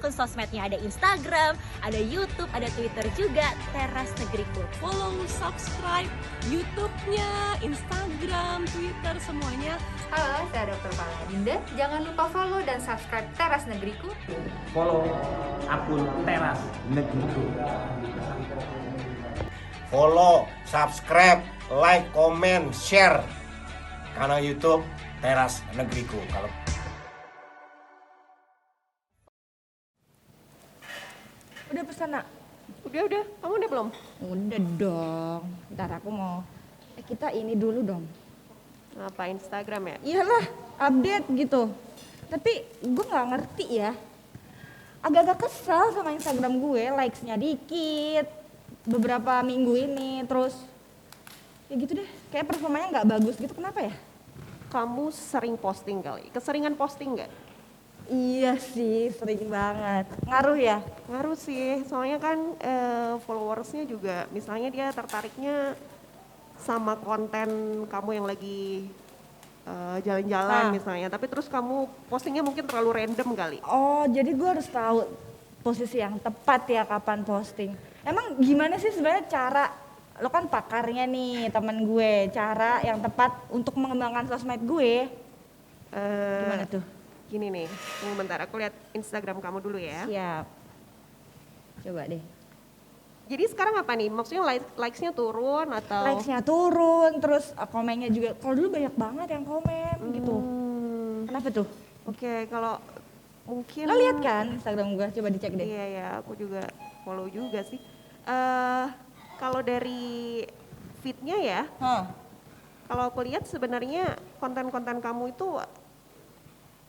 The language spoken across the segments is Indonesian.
akun sosmednya, ada Instagram, ada YouTube, ada Twitter juga, Teras Negeriku. Follow, subscribe YouTube-nya, Instagram, Twitter, semuanya. Halo, saya Dr. Paula Dinda. Jangan lupa follow dan subscribe Teras Negeriku. Follow akun Teras Negeriku. Follow, subscribe, like, comment, share kanal YouTube Teras Negeriku. Kalau udah pesan nak? Udah. Kamu udah belum? Udah dong. Ntar aku mau. Kita ini dulu dong. Apa, Instagram ya? Iyalah, update gitu. Tapi gue nggak ngerti ya. Agak-agak kesel sama Instagram gue, likes-nya dikit. Beberapa minggu ini, terus ya gitu deh. Kayak performanya nggak bagus gitu. Kenapa ya? Kamu sering posting kali? Keseringan posting nggak? Iya sih, sering banget. Ngaruh ya? Ngaruh sih, soalnya kan followersnya juga, misalnya dia tertariknya sama konten kamu yang lagi jalan-jalan misalnya, tapi terus kamu postingnya mungkin terlalu random kali. Oh, jadi gue harus tahu posisi yang tepat ya kapan posting. Emang gimana sih sebenarnya cara, lo kan pakarnya nih temen gue, cara yang tepat untuk mengembangkan sosmed gue. Gimana tuh? Gini nih, tunggu bentar, aku lihat Instagram kamu dulu ya. Siap. Coba deh. Jadi sekarang apa nih? Maksudnya likes-nya turun atau? Likes-nya turun, terus komennya juga. Kalau dulu banyak banget yang komen gitu. Kenapa tuh? Oke, kalau mungkin. Lo lihat kan Instagram gue? Coba dicek deh. Iya ya, aku juga follow juga sih. Kalau dari feed-nya ya, kalau aku lihat sebenarnya konten-konten kamu itu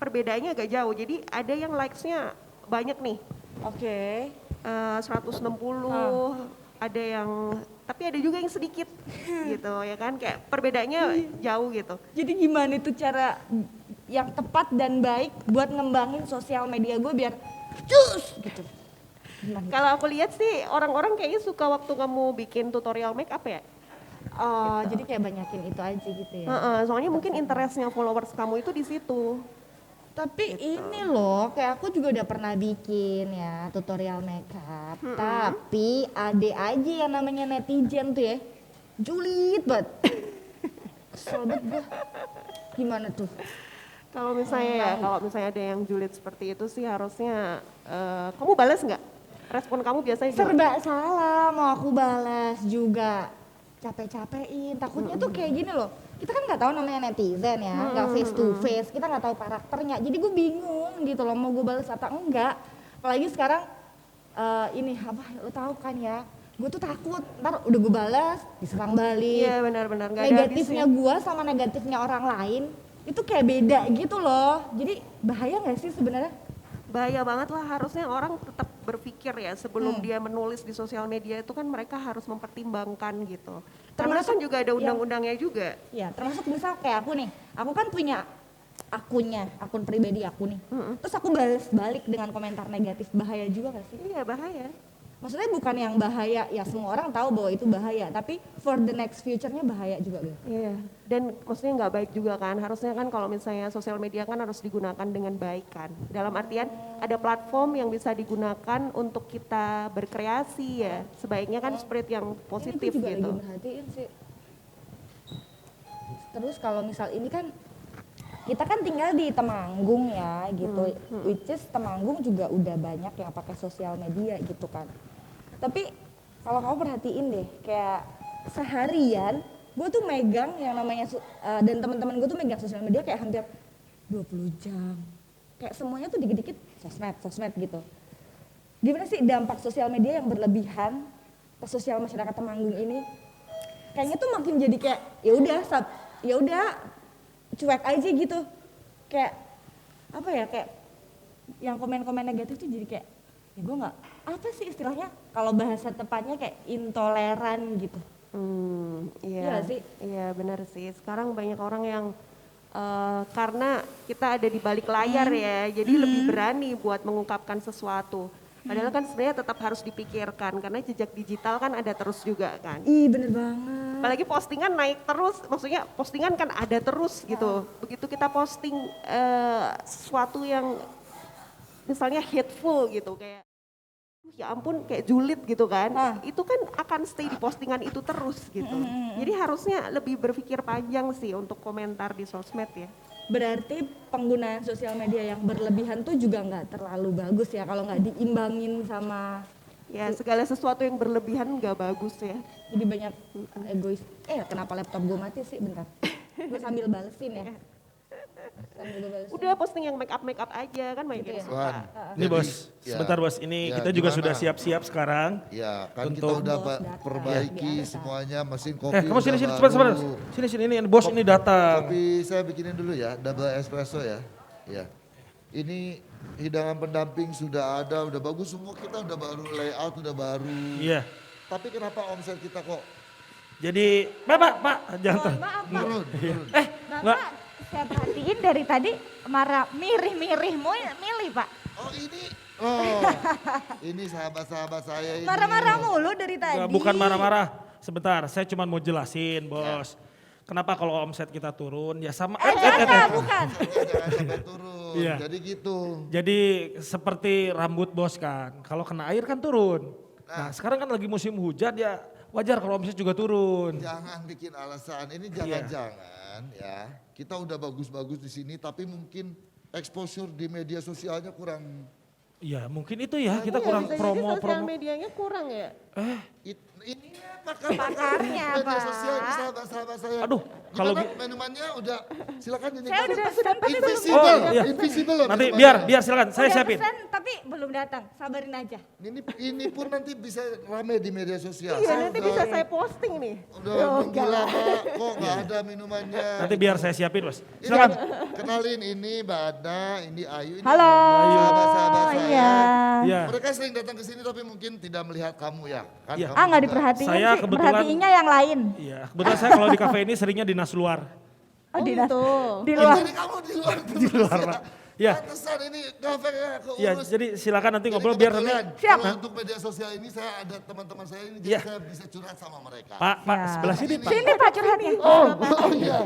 perbedaannya agak jauh. Jadi ada yang likes-nya banyak nih. Oke. 160, ada yang, tapi ada juga yang sedikit gitu ya kan, kayak perbedaannya jauh gitu. Jadi gimana itu cara yang tepat dan baik buat ngembangin sosial media gue biar cus gitu. Kalau aku lihat sih orang-orang kayaknya suka waktu kamu bikin tutorial make up ya. Oh, jadi kayak banyakin itu aja gitu ya. Soalnya mungkin interestnya followers kamu itu di situ. Tapi ini loh, kayak aku juga udah pernah bikin ya tutorial makeup. Tapi ada aja yang namanya netizen tuh ya, julid banget. Kesel banget gue. Gimana tuh? Kalau misalnya ada yang julid seperti itu sih harusnya kamu balas nggak? Respon kamu biasanya gimana? Serba salah, mau aku balas juga. Capek-capekin, takutnya tuh kayak gini loh. Kita kan nggak tahu namanya netizen ya, nggak face to face, kita nggak tahu karakternya. Jadi gue bingung gitu loh, mau gue balas atau enggak. Apalagi sekarang ini apa, lo tahu kan ya, gue tuh takut ntar udah gue balas diserang balik. Iya benar-benar nggak ada Negatifnya gue sama negatifnya orang lain itu kayak beda gitu loh. Jadi bahaya nggak sih sebenarnya? Bahaya banget lah, harusnya orang tetap berpikir ya sebelum dia menulis di sosial media itu kan mereka harus mempertimbangkan gitu. Karena kan juga ada undang-undangnya juga. Ya, termasuk misal kayak aku nih, aku kan punya akun pribadi aku nih. Terus aku balas balik dengan komentar negatif, bahaya juga gak sih? Iya bahaya. Maksudnya bukan yang bahaya, ya semua orang tahu bahwa itu bahaya, tapi for the next future-nya bahaya juga gitu. Iya, dan maksudnya nggak baik juga kan, harusnya kan kalau misalnya sosial media kan harus digunakan dengan baik kan. Dalam artian ada platform yang bisa digunakan untuk kita berkreasi ya, sebaiknya kan spirit yang positif ini juga gitu. lagi merhatiin sih. Terus kalau misal ini kan, kita kan tinggal di Temanggung ya gitu, which is Temanggung juga udah banyak yang pakai sosial media gitu kan. Tapi kalau kamu perhatiin deh, kayak seharian gue tuh megang yang namanya dan teman-teman gue tuh megang sosial media kayak hampir 20 jam. Kayak semuanya tuh dikit-dikit sosmed gitu. Gimana sih dampak sosial media yang berlebihan ke sosial masyarakat Temanggung ini? Kayaknya tuh makin jadi kayak ya udah cuek aja gitu. Kayak apa ya, kayak yang komen-komen negatif tuh jadi kayak ya gue nggak, apa sih istilahnya kalau bahasa tepatnya kayak intoleran gitu. Iya sih, iya benar sih. Sekarang banyak orang yang karena kita ada di balik layar ya, jadi lebih berani buat mengungkapkan sesuatu. Padahal kan sebenarnya tetap harus dipikirkan karena jejak digital kan ada terus juga kan. Ih bener banget. Apalagi postingan naik terus, maksudnya postingan kan ada terus gitu. Begitu kita posting sesuatu yang misalnya hateful gitu kayak ya ampun kayak julid gitu kan, itu kan akan stay di postingan itu terus gitu. Jadi harusnya lebih berpikir panjang sih untuk komentar di sosmed ya. Berarti penggunaan sosial media yang berlebihan tuh juga nggak terlalu bagus ya kalau nggak diimbangin sama Ya segala sesuatu yang berlebihan nggak bagus ya. jadi banyak egois. Kenapa laptop gue mati sih? Bentar. Gue sambil balesin ya. Sambil gue balesin. Udah posting yang make up aja kan banyak Gitu yang ya? suka. Wan, Ini jadi, bos, ya, sebentar bos, ini ya, kita juga gimana? sudah siap-siap sekarang. Ya kan kita Untuk- udah Bos datang, perbaiki biasa. semuanya, mesin kopi Kamu sini, udah sini, cepat, baru. sini, ini bos ini datang. Kopi saya bikinin dulu ya, double espresso ya. Ya. Ini hidangan pendamping sudah ada, udah bagus semua, kita udah baru layout, udah baru. Iya, Tapi kenapa omset kita kok jadi, Pak, jangan. turun? Nggak, Saya perhatiin dari tadi marah mirih-mirih milih Pak. Oh ini, ini sahabat-sahabat saya ini. Marah-marah mulu dari tadi. nggak, bukan marah-marah. Sebentar, saya cuma mau jelasin bos. Kenapa kalau omset kita turun, ya sama. Bukan. Jangan sampai turun, Iya. jadi gitu. Jadi seperti rambut bos kan, kalau kena air kan turun. Nah sekarang kan lagi musim hujan ya wajar kalau omset juga turun. Jangan bikin alasan, ini Iya. jangan-jangan ya. Kita udah bagus-bagus di sini tapi mungkin exposure di media sosialnya kurang. Ya mungkin itu ya, kita Iya, kurang bisa jadi promo. sosial medianya kurang ya. Ini Pakarnya, media Pak. sosial ini sahabat-sahabat saya. Aduh, kalau Gimana minumannya udah silakan ini. Saya udah pesan tapi belum Invisible, Oh, iya. invisible loh Nanti minumannya. biar silakan, saya Udah siapin. pesan tapi belum datang. Sabarin aja. Ini pun nanti bisa rame di media sosial. Iya Saya nanti udah- bisa saya posting nih. Udah nunggu lama kok nggak ada minumannya. Nanti biar saya siapin bos. Ini Silakan. kenalin ini Mbak Adna, ini Ayu, ini Halo. sahabat-sahabat saya. Iya. Iya. Mereka sering datang ke sini tapi mungkin tidak melihat kamu ya. Kan Iya. kamu Ah nggak juga- diperhatiin Saya sih. kebetulan- Perhatiinnya yang lain. Iya, kebetulan saya kalau di kafe ini seringnya dinas luar. Oh, di gitu. di luar. Jadi kamu di luar terus Di luar, ya. Pak. Iya. Pantesan ini kafenya keurus. Iya, jadi silakan nanti Jadi ngobrol biar nanti. kebetulan Siap. Kalau untuk media sosial ini saya ada teman-teman saya ini jadi Iya. saya bisa curhat sama mereka. Pak, sebelah sini Pak. Sini Pak curhatnya. Oh iya.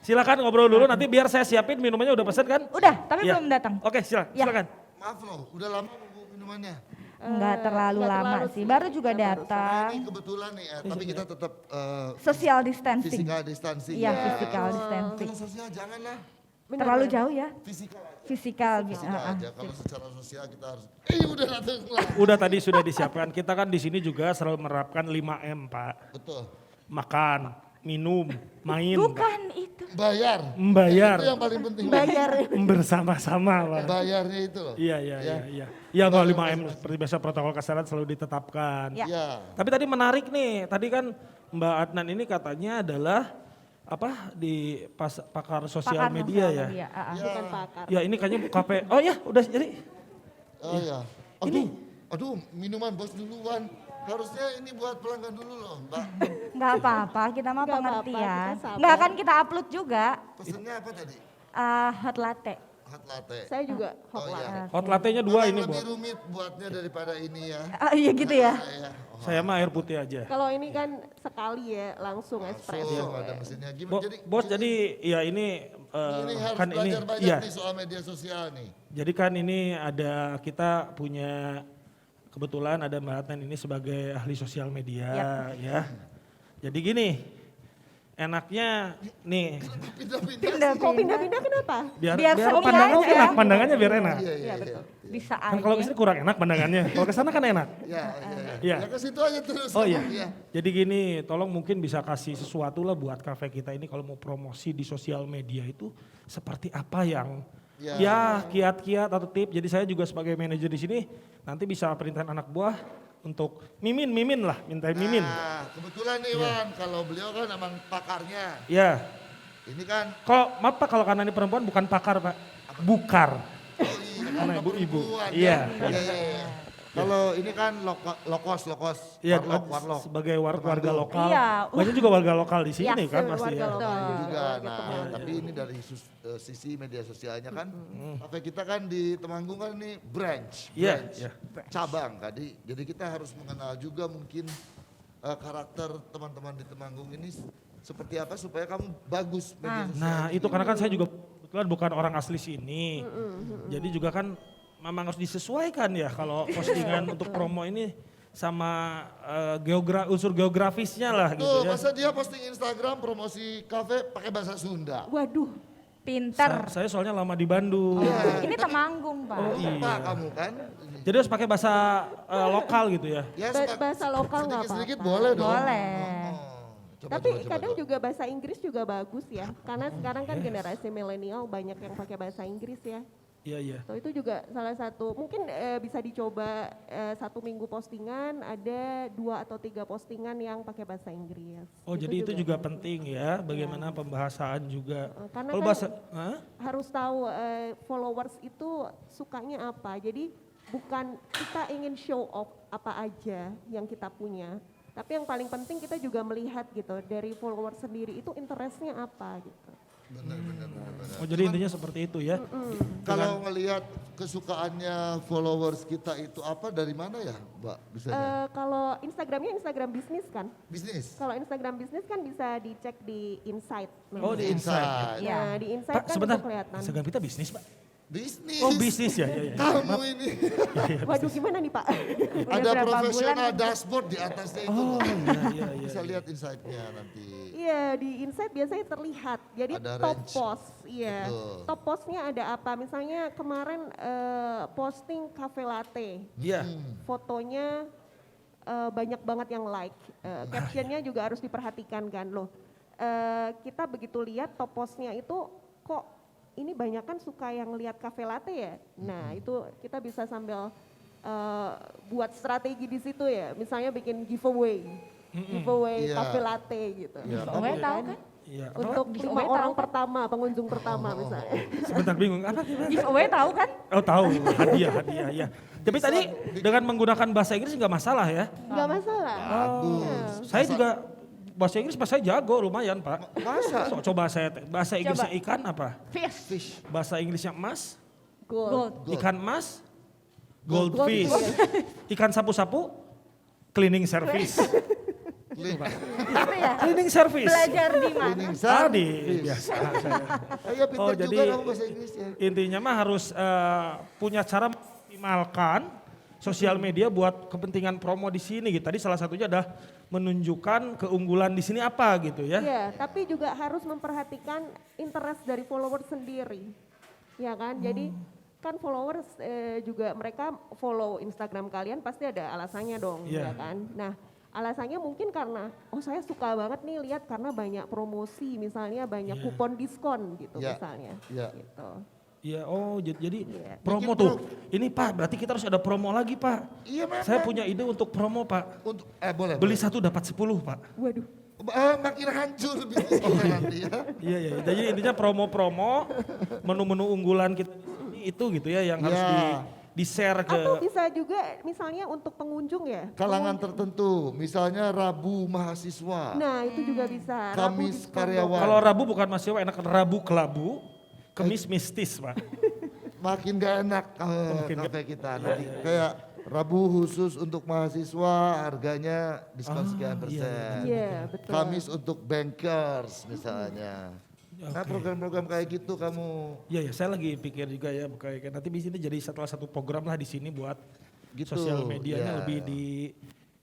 Silakan ngobrol dulu nanti biar saya siapin minumannya udah pesen kan? Udah, tapi Iya. belum datang. Oke, Ya. silakan. Maaf loh, udah lama nunggu minumannya. Enggak terlalu nggak lama terlalu sih. sih. Baru juga Karena datang. ini kebetulan nih, tapi kita tetap Social distancing. physical distancing. Iya, ya. physical distancing. Kalau sosial janganlah, Terlalu jauh ya. fisikal aja. Fisikal. Fisikal Ah, ah. aja. Kalau secara sosial kita harus. Udah datang lah. Udah tadi sudah disiapkan. Kita kan di sini juga selalu menerapkan 5M, Pak. Betul. Makan, minum, main, Bukan itu. Bayar. membayar, Itu yang paling penting. bersama-sama, Pak. Bayarnya itu loh. Iya. Ya kalau 5M seperti biasa protokol kesehatan selalu ditetapkan. Ya. Ya. Tapi tadi menarik nih, tadi kan Mbak Adnan ini katanya adalah apa di pakar sosial Pakar media sosial ya. media, ah, ah. Bukan pakar. Ya ini kayaknya kafe. Oh ya, udah jadi. Oh ya. Aduh, minuman bos duluan. Harusnya ini buat pelanggan dulu loh, Mbak. Nggak apa-apa, kita mah Nggak apa-apa, pengertian. kita sabar. Nggak akan kita upload juga. Pesennya apa tadi? Hot latte. Hot latte. Saya juga hot Oh iya. latte. Hot latte-nya 2 ini Lebih buat. rumit buatnya daripada ini ya. Iya gitu ya. Iya. Oh, Saya mah air putih aja. Kalau ini kan sekali ya langsung espresso. langsung ada mesinnya. Gimana? Bos jadi ya ini ini harus kan ini belajar banyak iya. nih soal media sosial nih. Jadi kan ini ada kita punya kebetulan ada Mbak Adnan ini sebagai ahli sosial media ya. Jadi gini, enaknya nih Pindah-pindah. Kok pindah-pindah kenapa? biar Biar sepi pandangannya aja. enak, pandangannya biar enak. Iya. Bisa Kan kalau aja. kesini kurang enak pandangannya, kalau kesana kan enak. Iya. Iya. Ya ke situ aja terus. Oh iya. Jadi gini, tolong mungkin bisa kasih sesuatu lah buat kafe kita ini kalau mau promosi di sosial media itu seperti apa yang ya kiat-kiat atau tip. Jadi saya juga sebagai manajer di sini nanti bisa perintahan anak buah untuk mimin lah, mintain mimin. Nah, kebetulan nih Wan, kalau beliau kan emang pakarnya. Ya, Ini kan kalau maaf Pak kalau karena ini perempuan bukan pakar Pak, bukar. Karena ibu-ibu. perempuan, Iya. ya. Iya. Kalau ini kan lokos, Iya, warlock. sebagai warga lokal. Iya. Banyak juga warga lokal di sini Ya, kan pasti warga ya. lokal. juga. Nah, tapi ini dari sisi media sosialnya kan, kafe kita kan di Temanggung kan ini branch, Iya, branch, iya. cabang. Jadi kita harus mengenal juga mungkin karakter teman-teman di Temanggung ini seperti apa supaya kamu bagus media sosial. Nah itu karena kan saya juga kebetulan bukan orang asli sini. Jadi juga kan memang harus disesuaikan ya kalau postingan untuk promo ini sama unsur geografisnya lah gitu Tuh, ya. masa dia posting Instagram promosi kafe pakai bahasa Sunda. Waduh, Pinter. Saya soalnya lama di Bandung. Ini Temanggung, Pak. Oh, iya. Pak kamu kan. Jadi harus pakai bahasa lokal gitu ya. Ya, bahasa lokal nggak sedikit-sedikit apa-apa. boleh dong. Boleh. Coba, Tapi coba, kadang coba. juga bahasa Inggris juga bagus ya. Karena sekarang kan generasi milenial banyak yang pakai bahasa Inggris ya. Iya, iya. So itu juga salah satu, mungkin bisa dicoba 1 minggu postingan, ada 2 atau 3 postingan yang pakai bahasa Inggris. Oh, jadi itu juga penting ya, bagaimana pembahasan juga. Karena Kalau kan bahasa, hah? harus tahu followers itu sukanya apa. Jadi bukan kita ingin show off apa aja yang kita punya, tapi yang paling penting kita juga melihat gitu dari followers sendiri itu interestnya apa gitu. Benar. Oh, jadi intinya seperti itu ya. Kalau ngelihat kesukaannya followers kita itu apa dari mana ya, Mbak? Bisanya? Kalau Instagramnya Instagram bisnis kan? Bisnis. Kalau Instagram bisnis kan bisa dicek di Insight. Oh, di Insight. Nah, di Insight Pak, kan sebentar. itu kelihatan. Instagram kita bisnis, Pak. Bisnis. Oh, bisnis ya. Ya. Kamu ini. Waduh, gimana nih Pak? Ada berapa profesional bulan? dashboard di atasnya itu. Oh, loh. iya. Bisa lihat insight-nya nanti. Iya, di Insight biasanya terlihat. Jadi Ada top range. post, iya. Betul. Top postnya ada apa? Misalnya kemarin posting cafe latte. Iya. Fotonya banyak banget yang like. Captionnya juga harus diperhatikan kan loh. Kita begitu lihat top postnya itu kok ini banyak kan suka yang lihat cafe latte ya. Nah itu kita bisa sambil buat strategi di situ ya. Misalnya bikin giveaway. Giveaway Iya. cafe latte gitu. Iya, Giveaway tahu kan? Iya. Untuk 5 Giveaway orang tahu kan? pertama, pengunjung pertama misalnya. Sebentar bingung. Apa gimana? Giveaway tahu kan? Oh, tahu. Hadiah ya. Tapi tadi dengan menggunakan bahasa Inggris nggak masalah ya. Nggak masalah. Bagus. Saya juga bahasa Inggris pas saya jago lumayan, Pak. Masa? Coba saya bahasa Inggrisnya Coba. ikan apa? Fish. Bahasa Inggrisnya emas, Gold. ikan emas, goldfish. Ikan sapu-sapu, cleaning service. Itu ya. Cleaning service. Belajar di mana? Cleaning Tadi service. biasa saya. Ayo pintar Oh, juga jadi kamu bahasa Inggris ya. intinya mah harus punya cara mengoptimalkan sosial media buat kepentingan promo di sini gitu. Tadi salah satunya adalah menunjukkan keunggulan di sini apa gitu ya. Iya, tapi juga harus memperhatikan interest dari followers sendiri. Ya kan? Jadi kan followers juga mereka follow Instagram kalian pasti ada alasannya dong, Iya. ya kan? Nah, alasannya mungkin karena saya suka banget nih lihat karena banyak promosi, misalnya banyak Iya. kupon diskon gitu Iya. misalnya. Iya. Gitu. Iya, oh jadi Iya. promo Bikin tuh. Ini Pak, berarti kita harus ada promo lagi Pak. Iya memang. Saya punya ide untuk promo Pak. Untuk boleh. Beli 1 dapat 10 Pak. Waduh. Makin hancur bisnis kita nanti ya. Iya. Jadi intinya promo-promo, menu-menu unggulan kita di sini itu gitu ya yang harus Iya. di-share ke. Atau bisa juga misalnya untuk pengunjung ya. Kalangan tertentu, misalnya Rabu mahasiswa. Nah, itu juga bisa. Rabu Kamis diskon karyawan. Kalau Rabu bukan mahasiswa, enak Rabu kelabu, Kemis mistis Pak. Makin gak enak Makin kafe kita nanti. Kayak Rabu khusus untuk mahasiswa harganya diskon sekian persen. Iya, betul. Kamis untuk bankers misalnya. Nah Oke. program-program kayak gitu kamu Iya, saya lagi pikir juga ya kayak nanti di sini jadi salah satu program lah di sini buat gitu. sosial medianya ya. lebih di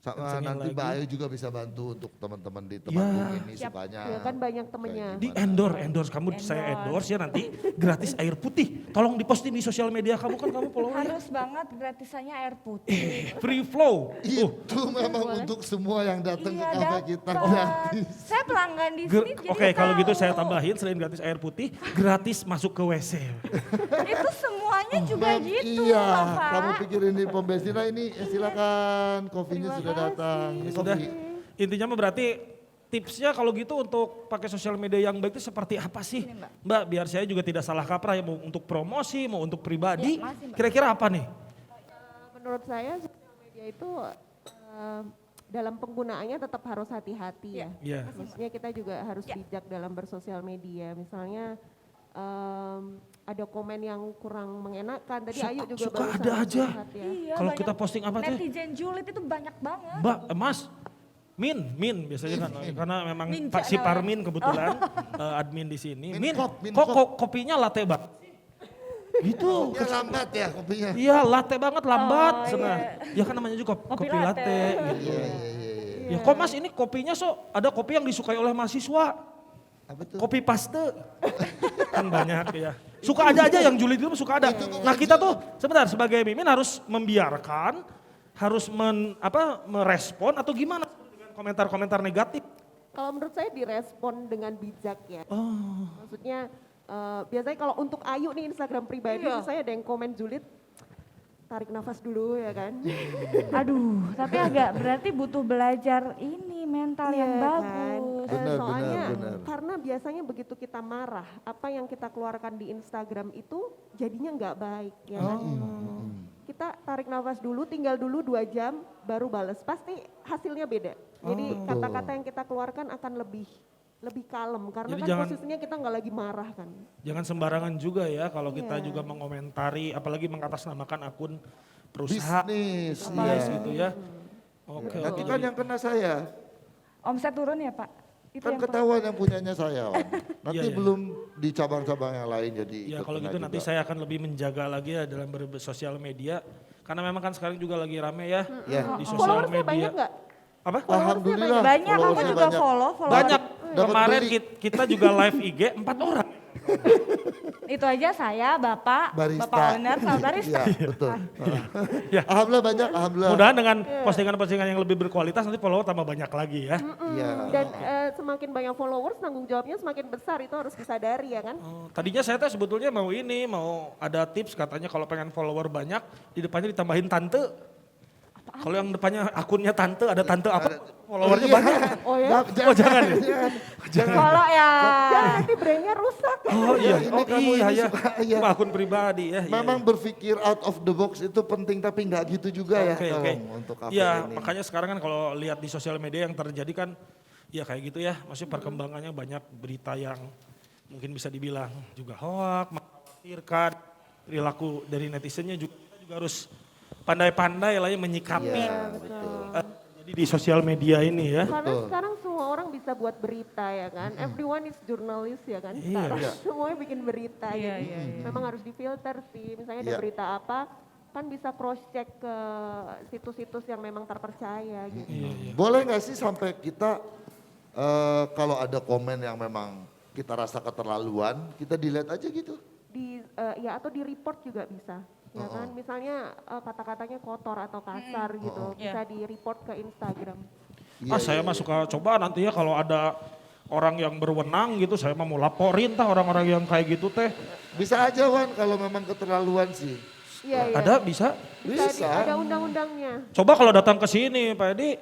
Sama kencengin nanti lagi. Mbak Ayu juga bisa bantu untuk teman-teman di Temanggung ini Siap. sukanya. Ya kan banyak temennya. kayak Di gimana. endorse kamu saya endorse ya nanti gratis air putih. Tolong diposting di sosial media kamu kan kamu follower. Harus banget gratisannya air putih. Free flow. Itu memang untuk semua yang datang ke kafe kita gratis. Saya pelanggan di sini jadi Oke, kalau gitu saya tahu. tambahin selain gratis air putih, gratis masuk ke WC. Itu semuanya juga gitu Iya, Pak. kamu pikirin di pom bensin. Nah ini silakan, kopinya sudah datang. Ini Sudah. kopi. Intinya mah berarti tipsnya kalau gitu untuk pakai sosial media yang baik itu seperti apa sih? Mbak, biar saya juga tidak salah kaprah ya mau untuk promosi, mau untuk pribadi. Ya, masih, Mbak. Kira-kira apa nih? Menurut saya sosial media itu dalam penggunaannya tetap harus hati-hati ya. Iya. Maksudnya kita juga harus bijak dalam bersosial media. Misalnya ada komen yang kurang mengenakan. Tadi Ayu juga suka barusan ada aja. lihat ya. Iya, Kalau banyak kita posting apa tuh? netizen julid itu banyak banget. Mbak, Mas, Min biasanya kan karena memang Min, Pak si namanya. Parmin kebetulan admin di sini. Min Min, Kop, Min kok Kop. kopinya latte Bang? Gitu. Ya lambat ya kopinya. Iya, latte banget, lambat. Oh, Senang. iya. Ya kan namanya juga kopi Kopi latte. latte gitu. Iya, iya, iya. Ya kok Mas ini kopinya ada kopi yang disukai oleh mahasiswa. Apa tuh? Kopi paste. Kan banyak ya. Suka aja yang julid itu suka ada. Nah kita tuh sebentar sebagai mimin harus membiarkan, harus merespon atau gimana dengan komentar-komentar negatif. Kalau menurut saya direspon dengan bijak ya. Oh. Maksudnya biasanya kalau untuk Ayu nih Instagram pribadi saya ada yang komen julid, tarik nafas dulu ya kan. Aduh, tapi agak berarti butuh belajar ini mental yang Iya kan? bagus. Benar, Soalnya benar. karena biasanya begitu kita marah, apa yang kita keluarkan di Instagram itu jadinya nggak baik ya kan. Kita tarik nafas dulu, tinggal dulu 2 jam baru bales. Pasti hasilnya beda. Jadi kata-kata yang kita keluarkan akan lebih kalem karena Jadi kan jangan- posisinya kita nggak lagi marah kan. Jangan sembarangan juga ya kalau kita Iya. juga mengomentari, apalagi mengatasnamakan akun perusahaan. Bisnis, Bisnis iya. gitu ya. Oke, Nanti oke. kan yang kena saya. Omset turun ya Pak? Itu Kan yang ketahuan yang punyanya saya, Wan. Nanti Iya, iya. belum di cabang-cabang yang lain jadi Ya ikut kalau kena gitu nanti juga. saya akan lebih menjaga lagi ya dalam bersosial media. Karena memang kan sekarang juga lagi rame ya Ya. di sosial Followersnya media. banyak nggak? Apa? Alhamdulillah. banyak, aku followersnya juga banyak. follow Banyak. Dapat Kemarin beli. kita juga live IG 4 orang. Itu aja saya, Bapak, Barista. Bapak owner, sama barista. Iya, betul. Ya. Alhamdulillah banyak, alhamdulillah. Mudah-mudahan dengan postingan-postingan yang lebih berkualitas nanti follower tambah banyak lagi ya. Iya. Dan semakin banyak followers, tanggung jawabnya semakin besar, itu harus disadari ya kan. Oh, tadinya saya tuh sebetulnya mau ada tips katanya kalau pengen follower banyak di depannya ditambahin tante. Kalau yang depannya akunnya tante ada tante apa followernya iya. banyak. Oh ya? Oh jangan ya. Kalau ya, Jangan nanti brandnya rusak. Oh iya, ini oh kamu iya ini ya. suka, iya. Itu akun pribadi ya. iya, Memang iya. berpikir out of the box itu penting tapi nggak gitu juga ya Oke, oke. tolong untuk kafe Iya, ini. makanya sekarang kan kalau lihat di sosial media yang terjadi kan ya kayak gitu ya. Maksudnya perkembangannya banyak berita yang mungkin bisa dibilang juga hoak, mengkhawatirkan. Perilaku dari netizennya juga kita juga harus pandai-pandai lah ya menyikapi. Iya, betul. Jadi di sosial media ini ya. Karena sekarang semua orang bisa buat berita ya kan. Everyone is journalist ya kan. Iya. Sekarang Iya. semuanya bikin berita. Jadi memang harus difilter sih. Misalnya ada Iya. berita apa, kan bisa cross check ke situs-situs yang memang terpercaya gitu. Iya, iya. Boleh nggak sih sampai kita kalau ada komen yang memang kita rasa keterlaluan, kita delete aja gitu? Ya atau di report juga bisa. Ya kan, misalnya kata-katanya kotor atau kasar gitu, bisa di report ke Instagram. Iya, Saya mah suka coba nanti ya kalau ada orang yang berwenang gitu, saya mah mau laporin orang-orang yang kayak gitu teh. Bisa aja Wan kalau memang keterlaluan sih. Iya, iya. Ada bisa? Bisa. Ada undang-undangnya. Coba kalau datang ke sini Pak Edi,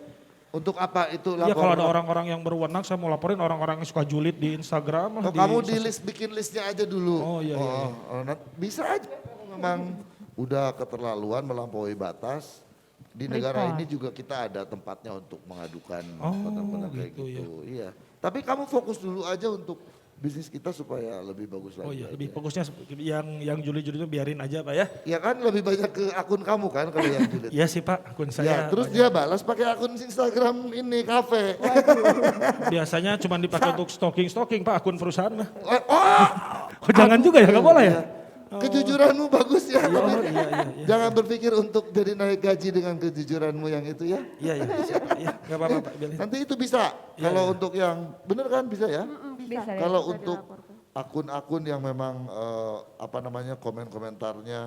Untuk apa itu ya kalau ada lapor? orang-orang yang berwenang saya mau laporin orang-orang yang suka julid di Instagram. lah, Oh, kamu di list bikin listnya aja dulu. Oh, iya, iya. Bisa aja kalau memang udah keterlaluan melampaui batas. Di negara ini juga kita ada tempatnya untuk mengadukan konten-konten kayak gitu gitu. Iya. Tapi kamu fokus dulu aja untuk bisnis kita supaya lebih bagus lagi. Oh iya, aja. lebih fokusnya yang julid-julid itu biarin aja Pak ya. Ya kan lebih banyak ke akun kamu kan kalau yang julid. Iya sih Pak, akun Ya, saya. terus banyak. dia balas pakai akun Instagram ini kafe. Biasanya cuma dipakai untuk stalking Pak, akun perusahaan mah. Oh, Oh, jangan juga ya, nggak boleh ya? kejujuranmu bagus ya. Oh, tapi iya. Jangan berpikir untuk jadi naik gaji dengan kejujuranmu yang itu ya. Iya, siap, Pak. Iya, nggak apa-apa Pak, biarin. Nanti itu bisa. Kalau untuk yang bener kan bisa ya. bisa deh. Kalau bisa untuk dilaporkan. akun-akun yang memang komen-komentarnya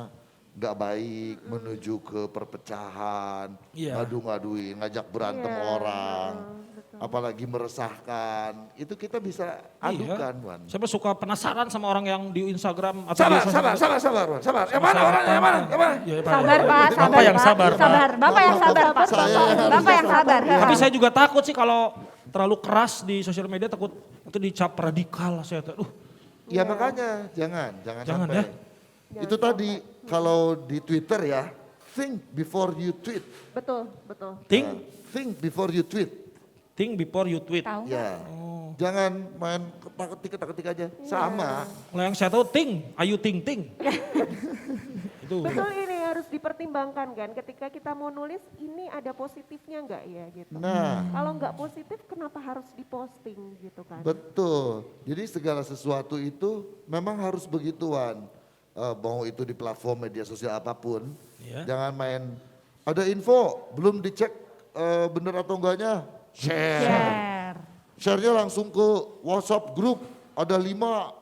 nggak baik, menuju ke perpecahan, Iya. ngadu-ngaduin, ngajak berantem orang, apalagi meresahkan, itu kita bisa adukan, Wan. Saya mah suka penasaran sama orang yang di Instagram atau Sabar, di sabar, sabar, sabar, Wan, sabar. Yang mana orangnya, yang mana, yang mana? Ya, Pak. Sabar Pak, sabar Bapak yang Pak. sabar, Pak. Sabar, Bapak yang sabar Pak. Saya yang harus Bapak yang sabar. Tapi saya juga takut sih kalau terlalu keras di sosial media, takut itu dicap radikal saya. Ya makanya jangan Jangan sampai. ya. Itu tadi kalau di Twitter ya, think before you tweet. Betul, betul. Think before you tweet. Think before you tweet. Tahu. Ya. Jangan main ketik aja. Sama. Kalau yang saya tahu ting, ayu ting. Itu. Betul, ini harus dipertimbangkan kan ketika kita mau nulis ini ada positifnya enggak ya gitu. Nah, Kalau nggak positif kenapa harus diposting gitu kan. betul. Jadi segala sesuatu itu memang harus begituan. mau itu di platform media sosial apapun, Iya. jangan main ada info belum dicek bener atau enggaknya, share. Share-nya langsung ke WhatsApp grup, ada 5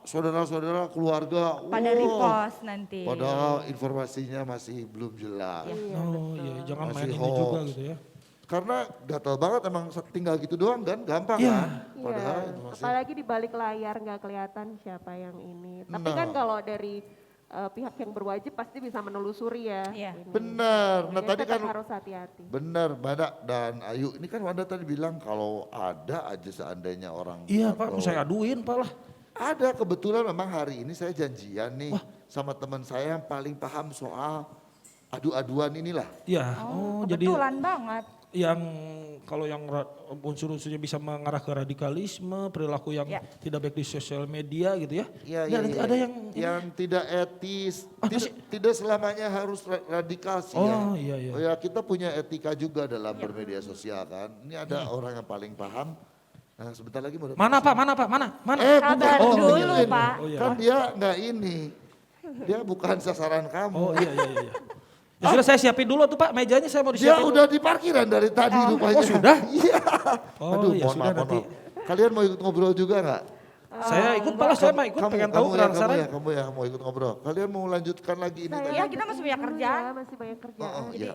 saudara-saudara keluarga. Pada repost nanti. Padahal informasinya masih belum jelas. Oh iya, jangan Masih main ini hoax. juga gitu ya. Karena gatel banget emang tinggal gitu doang kan, gampang Iya. kan. Iya, Padahal informasi. apalagi di balik layar nggak kelihatan siapa yang ini. Tapi kan Nah. kalau dari pihak yang berwajib pasti bisa menelusuri ya. Iya. ini. Benar. Nah Jadi tadi tetap kan harus hati-hati. benar Bada dan Ayu. Ini kan Wanda tadi bilang kalau ada aja seandainya orang. Iya Pak, atau- mau saya aduin Pak lah. Ada kebetulan memang hari ini saya janjian nih sama teman saya yang paling paham soal adu-aduan inilah. Iya, jadi Kebetulan banget. yang kalau yang unsur-unsurnya bisa mengarah ke radikalisme, perilaku yang Ya. tidak baik di sosial media gitu ya. Iya, Dan nanti ada yang tidak etis, Ah, tidak selamanya harus radikal sih Oh, ya. iya, iya. Oh ya kita punya etika juga dalam bermedia sosial kan. Ini ada orang yang paling paham. Nah sebentar lagi mau datang. Mana Pak? Mana Pak? Mana? Mana? Sabar bukan. dulu, dengerin. Pak. Oh, iya. Kan dia nggak ini, dia bukan sasaran kamu. Oh iya iya iya. Ya sudah saya siapin dulu tuh Pak, mejanya saya mau Dia disiapin. udah di parkiran dari tadi rupanya. Oh, sudah? Iya. Oh, Aduh, ya mohon sudah, maaf, mohon nanti. maaf. Kalian mau ikut ngobrol juga nggak? Saya ikut Pak lah, saya mah ikut pengen tahu penasaran. kamu ya, mau ikut ngobrol. Kalian mau lanjutkan lagi ini tadi? Iya, kita masih banyak kerjaan. Ya, masih banyak kerjaan. Iya.